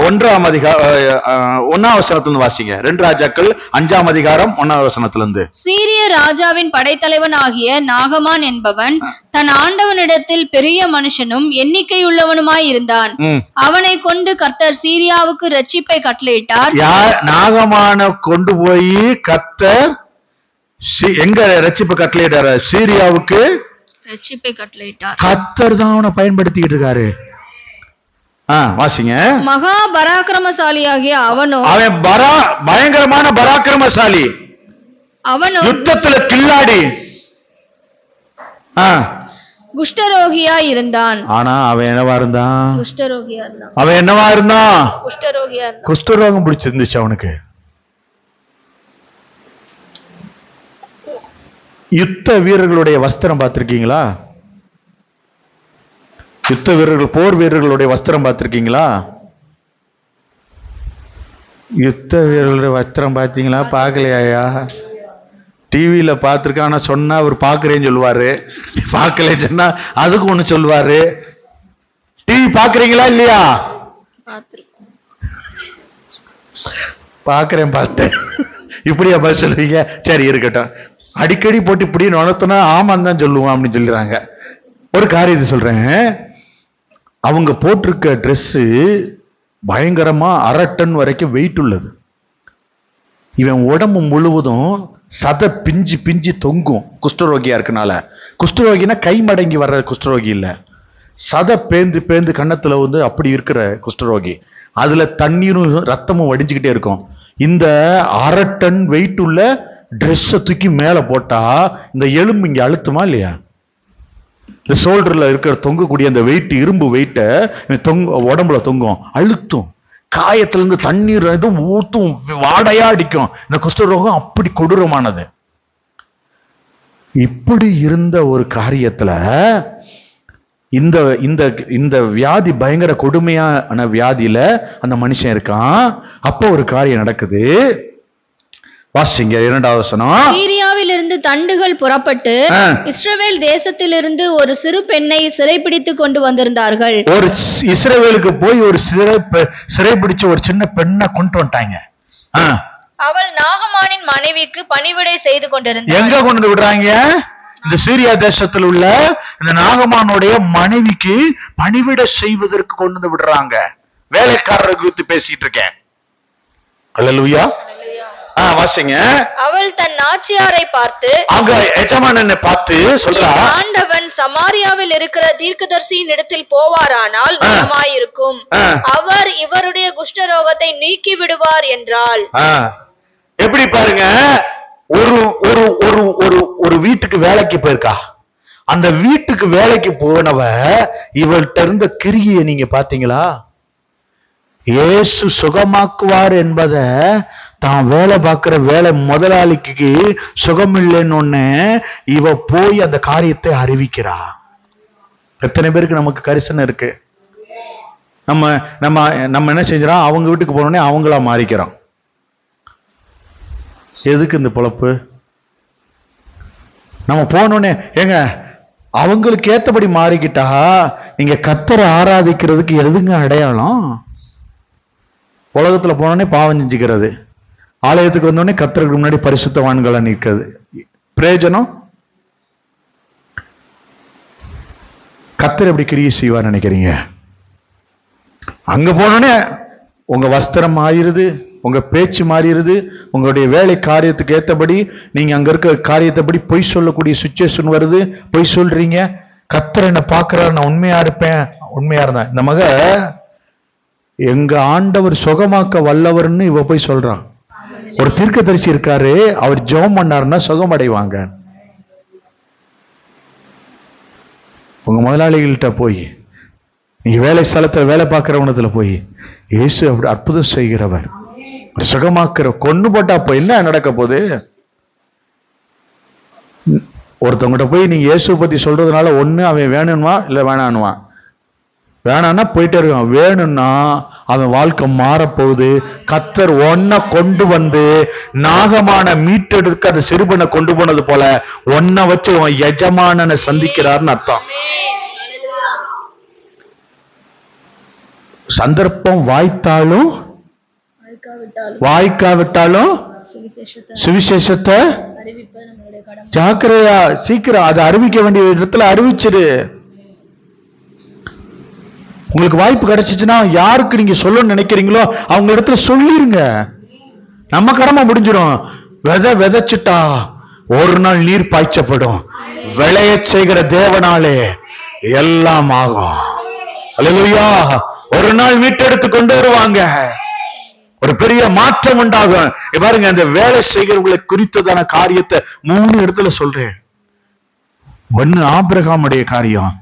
1ஆம் அதிகாரம் 1ஆம் வசனத்திலிருந்து வாசிங்க. 2 ராஜாக்கள் 5ஆம் அதிகாரம் 1ஆம் வசனத்திலிருந்து. சீரிய ராஜாவின் படைத்தலைவன் ஆகிய நாகமான் என்பவன் தன் ஆண்டவனிடத்தில் பெரிய மனுஷனும் எண்ணிக்கையுள்ளவனுமாய் இருந்தான். அவனை கொண்டு கர்த்தர் சீரியாவுக்கு ரட்சிப்பை கட்டளையிட்டார். நாகமான கொண்டு போய் கர்த்தர் எங்க ரட்சிப்பை கட்டளையிட்டார்? சீரியாவுக்கு ரட்சிப்பை கட்டளையிட்டார். கர்த்தர் தான் அவனை பயன்படுத்திக்கிட்டு இருக்காரு. வாசிங்க. மகா பராக்கிரமசாலியாகிய அவனும், அவன் பயங்கரமான பராக்கிரமசாலி, அவனும் யுத்தத்துல கில்லாடி, குஷ்டரோகியா இருந்தான். ஆனா அவன் என்னவா இருந்தான்? குஷ்டரோகியா இருந்தான். அவன் என்னவா இருந்தான்? குஷ்டரோகியா இருந்தான். குஷ்டரோகம் பிடிச்சிருந்துச்சு அவனுக்கு. யுத்த வீரர்களுடைய வஸ்திரம் பார்த்திருக்கீங்களா? யுத்த வீரர்கள், போர் வீரர்களுடைய வஸ்திரம் பார்த்திருக்கீங்களா? யுத்த வீரர்களுடைய வஸ்திரம் பார்த்தீங்களா? பார்க்கலையா? டிவியில பார்த்திருக்கேன், ஆனா சொன்னா அவர் பார்க்கிறேன்னு சொல்லுவாரு, பார்க்கலன்னு சொன்னா அதுக்கு ஒண்ணு சொல்லுவாரு. டிவி பார்க்கறீங்களா இல்லையா? பார்க்கிறேன், பார்த்தேன், இப்படியா பதில் சொல்லுவீங்க? சரி இருக்கட்டும். அடிக்கடி போட்டு இப்படி நுழைத்தனா ஆமான்னு தான் சொல்லுவான் அப்படின்னு சொல்லிடுறாங்க. ஒரு காரியத்தை சொல்றேன், அவங்க போட்டிருக்க ட்ரெஸ் பயங்கரமா 1/2 டன் வரைக்கும் வெயிட் உள்ளது. இவன் உடம்பு முழுவதும் சதை பிஞ்சு பிஞ்சு தொங்கும். குஷ்டரோகியா இருக்கனால. குஷ்டரோகினா கை மடங்கி வர்ற குஷ்டரோகி இல்ல, சதை பேந்து பேந்து கன்னத்துல வந்து அப்படி இருக்கிற குஷ்டரோகி. அதுல தண்ணீரும் ரத்தமும் வடிஞ்சுக்கிட்டே இருக்கும். இந்த 1/2 டன் வெயிட் உள்ள ட்ரெஸ்ஸை தூக்கி மேல போட்டா இந்த எலும்பு இங்க அழுத்துமா இல்லையா? இந்த ஷோல்டர்ல இருக்கிற தொங்கக்கூடிய அந்த வெயிட், இரும்பு வெயிட்ட உடம்புல தொங்கும், அழுத்தும், காயத்துல இருந்து தண்ணீர் எதுவும் ஊத்தும், வாடையா அடிக்கும். இந்த குஷ்டரோகம் அப்படி கொடூரமானது. இப்படி இருந்த ஒரு காரியத்துல இந்த இந்த இந்த வியாதி பயங்கர கொடுமையான வியாதியில அந்த மனுஷன் இருக்கான். அப்போ ஒரு காரியம் நடக்குது. வாசிங்க 2வது வசனம். சீரியாவிலிருந்து தண்டுகள் புறப்பட்டு இஸ்ரவேல் தேசத்திலிருந்து ஒரு சிறு பெண்ணை சிறைப்பிடித்து கொண்டு வந்திருந்தார்கள். ஒரு இஸ்ரவேலுக்கு போய் ஒரு சிறைப்பிடிச்ச ஒரு சின்ன பெண்ணை கொண்டு வந்துட்டாங்க. அவள் நாகமானின் மனைவிக்கு பணிவிடை செய்து கொண்டிருந்தாள். எங்க கொண்டு விடுறாங்க? இந்த சீரியா தேசத்தில் உள்ள இந்த நாகமானுடைய மனைவிக்கு பணிவிடை செய்வதற்கு கொண்டு வந்து விடுறாங்க. வேலைக்காரரை குறித்து பேசிட்டு இருக்கேன். அல்லேலூயா. வாசிங்க. அவள் தன் நாச்சியாரை பார்த்து, அங்க எஜமானனை பார்த்து சொல்றா, ஆண்டவன் சமாரியாவில் இருக்கிற தீர்க்கதரிசியின் இடத்தில் போவாரானால் நலமாயிருக்கும், அவர் இவருடைய குஷ்டரோகத்தை நீக்கி விடுவார் என்றாள். எப்படி பாருங்க, ஒரு ஒரு ஒரு ஒரு ஒரு வீட்டுக்கு வேலைக்கு போயிருக்கா. அந்த வீட்டுக்கு வேலைக்கு போனவ இவள்கிட்ட இருந்த கிரியை நீங்க பாத்தீங்களா? இயேசு சுகமாக்குவார் என்பத தான் வேலை பார்க்கிற வேலை முதலாளிக்கு சுகம் இல்லைன்னு இவ போய் அந்த காரியத்தை அறிவிக்கிறா. எத்தனை பேருக்கு நமக்கு கரிசனை இருக்கு? நம்ம நம்ம நம்ம என்ன செஞ்சோம்? அவங்க வீட்டுக்கு போனோடனே அவங்களா மாறிக்கிறோம். எதுக்கு இந்த பொழப்பு? நம்ம போனோடனே ஏங்க அவங்களுக்கு ஏத்தபடி மாறிக்கிட்டா நீங்க கர்த்தரை ஆராதிக்கிறதுக்கு எதுங்க அடையாளம்? உலகத்துல போனோடனே பாவம் செஞ்சுக்கிறது, ஆலயத்துக்கு வந்தோடனே கர்த்தருக்கு முன்னாடி பரிசுத்தவான்களா நிற்கிறது. பிரயோஜனம்? கர்த்தர் எப்படி கிரியை செய்வார் நினைக்கிறீங்க? அங்க போனோடனே உங்க வஸ்திரம் மாறிடுது, உங்க பேச்சு மாறிடுது, உங்களுடைய வேலை காரியத்துக்கு ஏற்றபடி நீங்க அங்க இருக்க காரியத்தைப்படி பொய் சொல்லக்கூடிய சுச்சுவேஷன் வருது, பொய் சொல்றீங்க. கர்த்தர் என்ன பார்க்கிறார், நான் உண்மையா இருப்பேன், உண்மையா இருந்தேன். இந்த மக எங்க ஆண்டவர் சுகமாக்க வல்லவர்னு இவ போய் சொல்றான். ஒரு தீர்க்கதரிசி இருக்காரு, அவர் ஜெபம் பண்ணாருன்னா சுகம் அடைவாங்க. உங்க முதலாளிகள்கிட்ட போய், நீங்க வேலை ஸ்தலத்துல வேலை பார்க்கிறவனத்துல போய், இயேசு அப்படி அற்புதம் செய்கிறவர், சுகமாக்குற, கொன்னு போட்டா அப்ப என்ன நடக்க போகுது? ஒருத்தவங்கிட்ட போய் நீங்க இயேசு பத்தி சொல்றதுனால ஒண்ணு அவன் வேணும்வா இல்ல வேணான்னுவான். வேணான்னா போயிட்டே இருக்கான். வேணும்னா அவன் வாழ்க்கை மாறப்போகுது. கர்த்தர் ஒன்ன கொண்டு வந்து நாகமான மீட்டெடுக்க அந்த சிறுபனை கொண்டு போனது போல ஒன்ன வச்சு உன் எஜமானனை சந்திக்கிறார்னு அர்த்தம். சந்தர்ப்பம் வாய்த்தாலும் வாய்க்காவிட்டாலும் சுவிசேஷத்தை ஜாக்கிரதையா சீக்கிரம் அதை அறிவிக்க வேண்டிய இடத்துல அறிவிச்சிரு. உங்களுக்கு வாய்ப்பு கிடைச்சிச்சுன்னா யாருக்கு நீங்க சொல்லணும்னு நினைக்கிறீங்களோ அவங்க இடத்துல சொல்லிருங்க. நம்ம கடமை முடிஞ்சிடும். விதைச்சிட்டா ஒரு நாள் நீர் பாய்ச்சப்படும். விளைய செய்கிற தேவனாலே எல்லாம் ஆகும். அல்லேலூயா. ஒரு நாள் மீட்டெடுத்து கொண்டு வருவாங்க. ஒரு பெரிய மாற்றம் உண்டாகும். பாருங்க, அந்த வேலை செய்கிறவர்களை குறித்ததான காரியத்தை 3 இடத்துல சொல்றேன். ஒன்னு ஆபிரகாமுடைய காரியம்,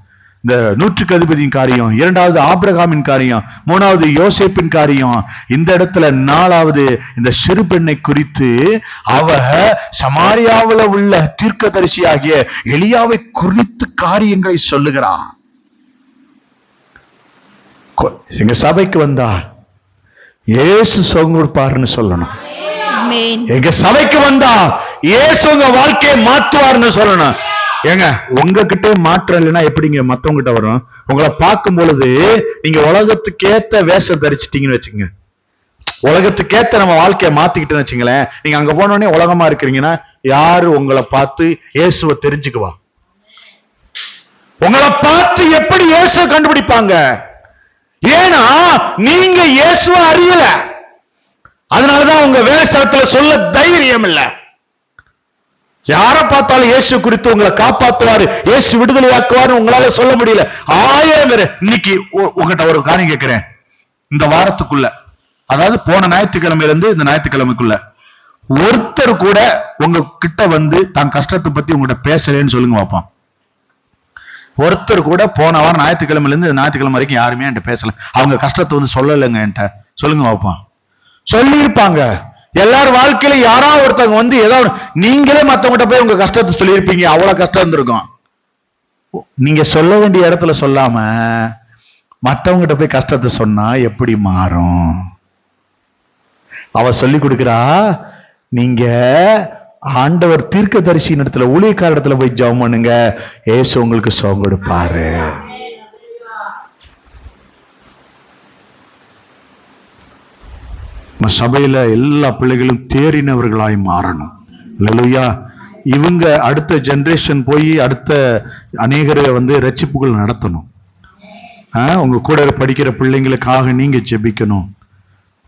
இந்த 100க்கு அதிபதியின் காரியம், 2வது ஆபிரகாமின் காரியம், 3வது யோசேப்பின் காரியம், இந்த இடத்துல 4வது இந்த சிறு பெண்ணை குறித்து அவ சமாரியாவில் உள்ள தீர்க்கதரிசியாகிய எலியாவை குறித்து காரியங்களை சொல்லுகிறான். எங்க சபைக்கு வந்தா இயேசு சுகம் கொடுப்பாருன்னு சொல்லணும். எங்க சபைக்கு வந்தா இயேசு உங்க வாழ்க்கையை மாற்றுவார்னு சொல்லணும். ஏங்க, உங்ககிட்ட மாற்றம் இல்லைன்னா எப்படிங்க மத்தவங்க கிட்ட வரும்? உங்களை பார்க்கும் பொழுது நீங்க உலகத்துக்கேத்த வேஷம் தரிச்சிட்டீங்கன்னு வச்சுங்க, உலகத்துக்கேத்த நம்ம வாழ்க்கையை மாத்திக்கிட்டேன்னு வச்சுங்களேன், நீங்க அங்க போனோடனே உலகமா இருக்கிறீங்கன்னா யாரு உங்களை பார்த்து இயேசுவை தெரிஞ்சுக்குவா? உங்களை பார்த்து எப்படி இயேசுவை கண்டுபிடிப்பாங்க? ஏன்னா நீங்க இயேசுவை அறியல. அதனாலதான் உங்க வேலை ஸ்தலத்துல சொல்ல தைரியம் இல்ல. யார பார்த்தாலும் இயேசு குறித்து உங்களை காப்பாற்றுவாரு, இயேசு விடுதலையாக்குவாரு உங்களால சொல்ல முடியல. 1000 பேர். இன்னைக்கு உங்ககிட்ட ஒரு காரியம் கேட்கிறேன். இந்த வாரத்துக்குள்ள, அதாவது போன ஞாயிற்றுக்கிழமையில இருந்து இந்த ஞாயிற்றுக்கிழமைக்குள்ள ஒருத்தர் கூட உங்க கிட்ட வந்து தான் கஷ்டத்தை பத்தி உங்ககிட்ட பேசலன்னு சொல்லுங்க பாப்போம். ஒருத்தர் கூட போன வாரம் ஞாயிற்றுக்கிழமையில இருந்து ஞாயிற்றுக்கிழமை வரைக்கும் யாருமே என்கிட்ட பேசல, அவங்க கஷ்டத்தை வந்து சொல்லலைங்க என்கிட்ட, சொல்லுங்க பாப்போம். சொல்லி இருப்பாங்க. எல்லாரும் வாழ்க்கையில யாராவது ஒருத்தவங்க வந்து ஏதாவது, நீங்களே மத்தவங்கிட்ட போய் உங்க கஷ்டத்தை சொல்லியிருப்பீங்க, அவ்வளவு கஷ்டம் இருந்திருக்கும். நீங்க சொல்ல வேண்டிய இடத்துல சொல்லாம மத்தவங்கிட்ட போய் கஷ்டத்தை சொன்னா எப்படி மாறும்? அவ சொல்லி கொடுக்கிறா, நீங்க ஆண்டவர் தீர்க்கதரிசியின் இடத்துல, ஊழியக்கார இடத்துல போய் ஜெபம் பண்ணுங்க, இயேசு உங்களுக்கு சுகம் கொடுப்பாரு. சபையில எல்லா பிள்ளைகளும் தேறினவர்களாய் மாறணும். அல்லேலூயா. இவங்க அடுத்த ஜெனரேஷன் போய் அடுத்த அநேகரை வந்து ரட்சிப்புகள் நடத்தணும். உங்க கூட படிக்கிற பிள்ளைங்களுக்காக நீங்க ஜெபிக்கணும்.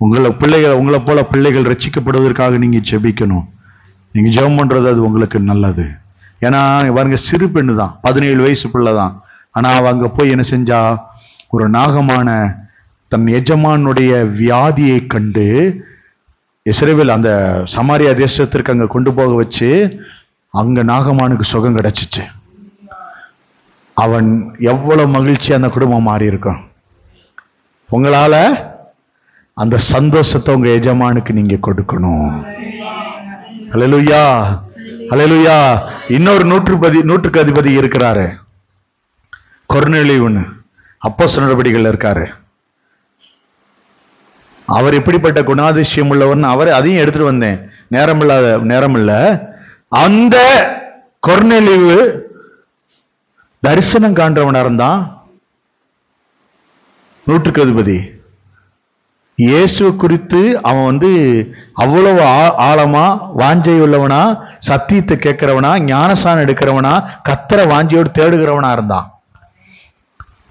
உங்களை போல பிள்ளைகள் ரட்சிக்கப்படுவதற்காக நீங்க ஜெபிக்கணும். நீங்க ஜெபம் பண்றது அது உங்களுக்கு நல்லது. ஏன்னா பாருங்க, சிறு பெண்ணு தான், 17 வயசு பிள்ளை தான். ஆனா அவ அங்க போய் என்ன செஞ்சா, ஒரு நாகமான தன் எஜமானுடைய வியாதியை கண்டு இஸ்ரவேல் அந்த சமாரியா தேசத்திற்கு அங்க கொண்டு போக வச்சு அங்க நாகமானுக்கு சுகம் கிடைச்சிச்சு. அவன் எவ்வளவு மகிழ்ச்சி அந்த குடும்பம் மாறி இருக்கும். உங்களால அந்த சந்தோஷத்தை உங்க எஜமானுக்கு நீங்க கொடுக்கணும். அல்லேலூயா, அல்லேலூயா. இன்னொரு 100க்கு அதிபதி இருக்கிறாரு, கொர்நேலியுன்னு, அப்போஸ்தலர் நடவடிக்கைகள் இருக்காரு. அவர் எப்படிப்பட்ட குணாதிசயம் உள்ளவர்னு அதையும் எடுத்துட்டு வந்தேன், நேரம் இல்ல. அந்த கொர்நேலியு தரிசனம் காண்றவனா இருந்தான். நூற்றுக்கு அதிபதி. இயேசு குறித்து அவன் அவ்வளவு ஆழமா வாஞ்சை உள்ளவனா, சத்தியத்தை கேட்கிறவனா, ஞானசானம் எடுக்கிறவனா, கர்த்தரை வாஞ்சையோடு தேடுகிறவனா இருந்தான்.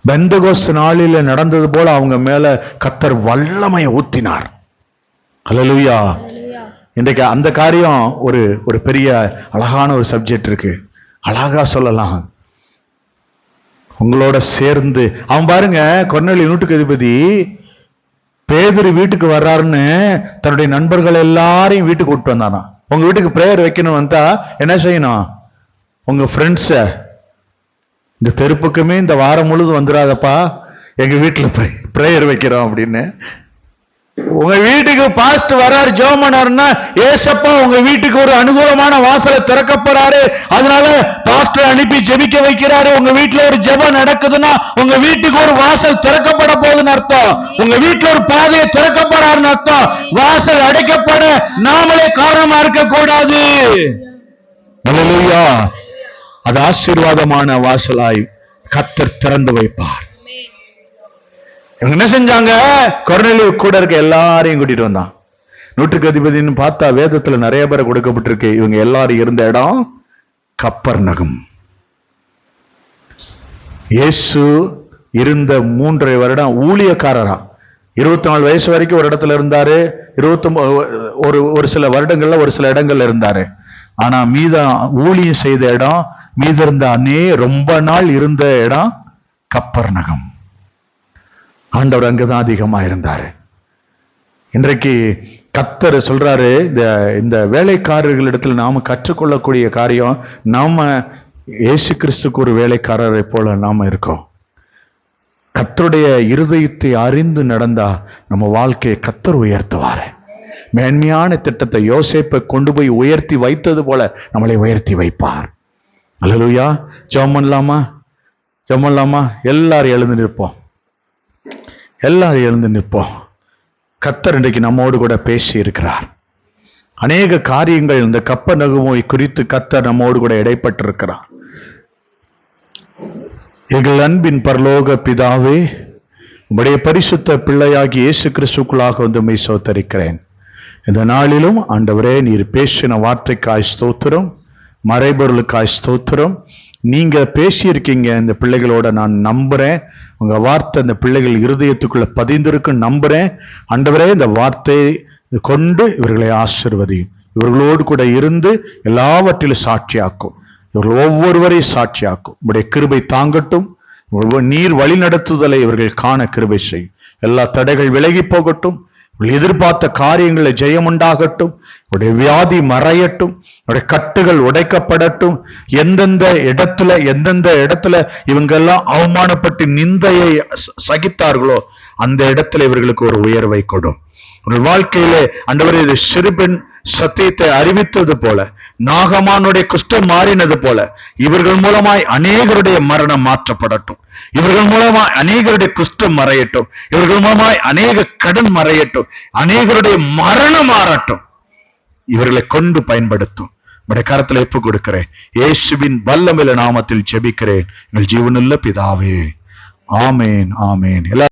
பெந்தகோஸ்து நாளில நடந்தது போல அவங்க மேல கர்த்தர் வல்லமையை ஊத்தினார். அல்லேலூயா. இன்றைக்கு அந்த காரியம் ஒரு பெரிய அழகான ஒரு சப்ஜெக்ட் இருக்கு. அழகா சொல்லலாம். உங்களோட சேர்ந்து அவன் பாருங்க, கொர்நேலியு நூற்றுக்கு அதிபதி பேதுரு வீட்டுக்கு வர்றாருன்னு தன்னுடைய நண்பர்கள் எல்லாரையும் வீட்டுக்கு கூப்பிட்டு வந்தானா. உங்க வீட்டுக்கு பிரேயர் வைக்கணும் வந்தா என்ன செய்யணும்? உங்க ஃப்ரெண்ட்ஸ, இந்த தெருப்புக்குமே இந்த வாரம் முழுதும் வந்துடாதப்பா, எங்க வீட்டுல பிரேயர் வைக்கிறோம் அப்படின்னு. உங்க வீட்டுக்கு பாஸ்ட் வர்றாரு, ஜெபம் பண்ணாருன்னா, ஏசப்பா உங்க வீட்டுக்கு ஒரு அனுகூலமான வாசலை திறக்க போறாரு, அதனால பாஸ்டர் அனுப்பி ஜெபிக்க வைக்கிறாரு. உங்க வீட்டுல ஒரு ஜெபம் நடக்குதுன்னா உங்க வீட்டுக்கு ஒரு வாசல் திறக்கப்பட போகுதுன்னு அர்த்தம். உங்க வீட்டுல ஒரு பாதையை திறக்க போறாருன்னு அர்த்தம். வாசல் அடைக்கப்பட நாமளே காரணமா இருக்க கூடாது. அல்லேலூயா. அது ஆசீர்வாதமான வாசலாய் கர்த்தர் திறந்து வைப்பார். இவங்க என்ன செஞ்சாங்க? கொர்நேலியு கூட இருக்க எல்லாரையும் கூட்டிட்டு வந்தான். நூற்றுக்கு அதிபதினு பார்த்தா வேதத்துல நிறைய பேரை கொடுக்கப்பட்டிருக்கு. இவங்க எல்லாரும் இருந்த இடம் கப்பர்நகம். இயேசு இருந்த 3.5 வருடம் ஊழியக்காரரா, 24 வயசு வரைக்கும் ஒரு இடத்துல இருந்தாரு. 29 ஒரு சில வருடங்கள்ல ஒரு சில இடங்கள்ல இருந்தாரு. ஆனா ஊழியம் செய்த இடம், இருந்த ரொம்ப நாள் இருந்த இடம் கப்பர்நகம். ஆண்டவர் அங்கதான் அதிகமா இருந்தாரு. இன்றைக்கு கர்த்தர் சொல்றாரு, இந்த வேலைக்காரர்களிடத்துல நாம கற்றுக்கொள்ளக்கூடிய காரியம், நாம இயேசு கிறிஸ்துக்கு ஒரு வேலைக்காரரை போல நாம இருக்கோம். கர்த்தருடைய இருதயத்தை அறிந்து நடந்தா நம்ம வாழ்க்கையை கர்த்தர் உயர்த்துவாரு. மேன்மையான திட்டத்தை யோசேப்பை கொண்டு போய் உயர்த்தி வைத்தது போல நம்மளை உயர்த்தி வைப்பார். அல்லேலூயா. ஜெபம் பண்ணலாமா? எல்லாரும் எழுந்து நிற்போம். கர்த்தர் இன்றைக்கு நம்மோடு கூட பேசி இருக்கிறார். அநேக காரியங்கள் இந்த கப்பர்நகமை குறித்து கர்த்தர் நம்மோடு கூட இடைப்பட்டிருக்கிறார். எங்கள் அன்பின் பரலோக பிதாவே, உம்முடைய பரிசுத்த பிள்ளையாகி இயேசு கிறிஸ்துக்குள்ளாக உம்மை ஸ்தோத்திரிக்கிறேன். இந்த நாளிலும் ஆண்டவரே, நீர் பேசின வார்த்தைக்காய் ஸ்தோத்திரம், மறைபொருளுக்காய் ஸ்தோத்திரம். நீங்க பேசியிருக்கீங்க இந்த பிள்ளைகளோட, நான் நம்புறேன். உங்க வார்த்தை இந்த பிள்ளைகள் இருதயத்துக்குள்ள பதிந்திருக்கு நம்புறேன். ஆண்டவரே, இந்த வார்த்தையை கொண்டு இவர்களை ஆசீர்வதியும். இவர்களோடு கூட இருந்து எல்லாவற்றிலும் சாட்சியாக்கும். இவர்கள் ஒவ்வொருவரையும் சாட்சியாக்கும். உங்களுடைய கிருபை தாங்கட்டும். நீர் வழி நடத்துதலை இவர்கள் காண கிருபை செய்யும். எல்லா தடைகள் விலகி போகட்டும். எதிர்பார்த்த காரியங்களில் ஜெயம் உண்டாகட்டும். உடைய வியாதி மறையட்டும். உடைய கட்டுகள் உடைக்கப்படட்டும். எந்தெந்த இடத்துல இவங்கெல்லாம் அவமானப்பட்டு நிந்தையை சகித்தார்களோ அந்த இடத்துல இவர்களுக்கு ஒரு உயர்வை கொடும். உங்கள் வாழ்க்கையிலே ஆண்டவரே, இது சிறுபெண் சத்தியத்தை அறிவித்தது போல, நாகமானுடைய குஷ்டம் மாறினது போல, இவர்கள் மூலமாய் அநேகருடைய மரணம் மாற்றப்படட்டும். இவர்கள் மூலமாய் அநேகருடைய குஷ்டம் மறையட்டும். இவர்கள் மூலமாய் அநேக கடன் மறையட்டும். அநேகருடைய மரணம் மாறட்டும். இவர்களை கொண்டு பயன்படுத்தும். உடைய கரத்துல ஒப்பு கொடுக்கிறேன். இயேசுவின் வல்லமையுள்ள நாமத்தில் ஜெபிக்கிறேன் எங்கள் ஜீவனுள்ள பிதாவே. ஆமேன்.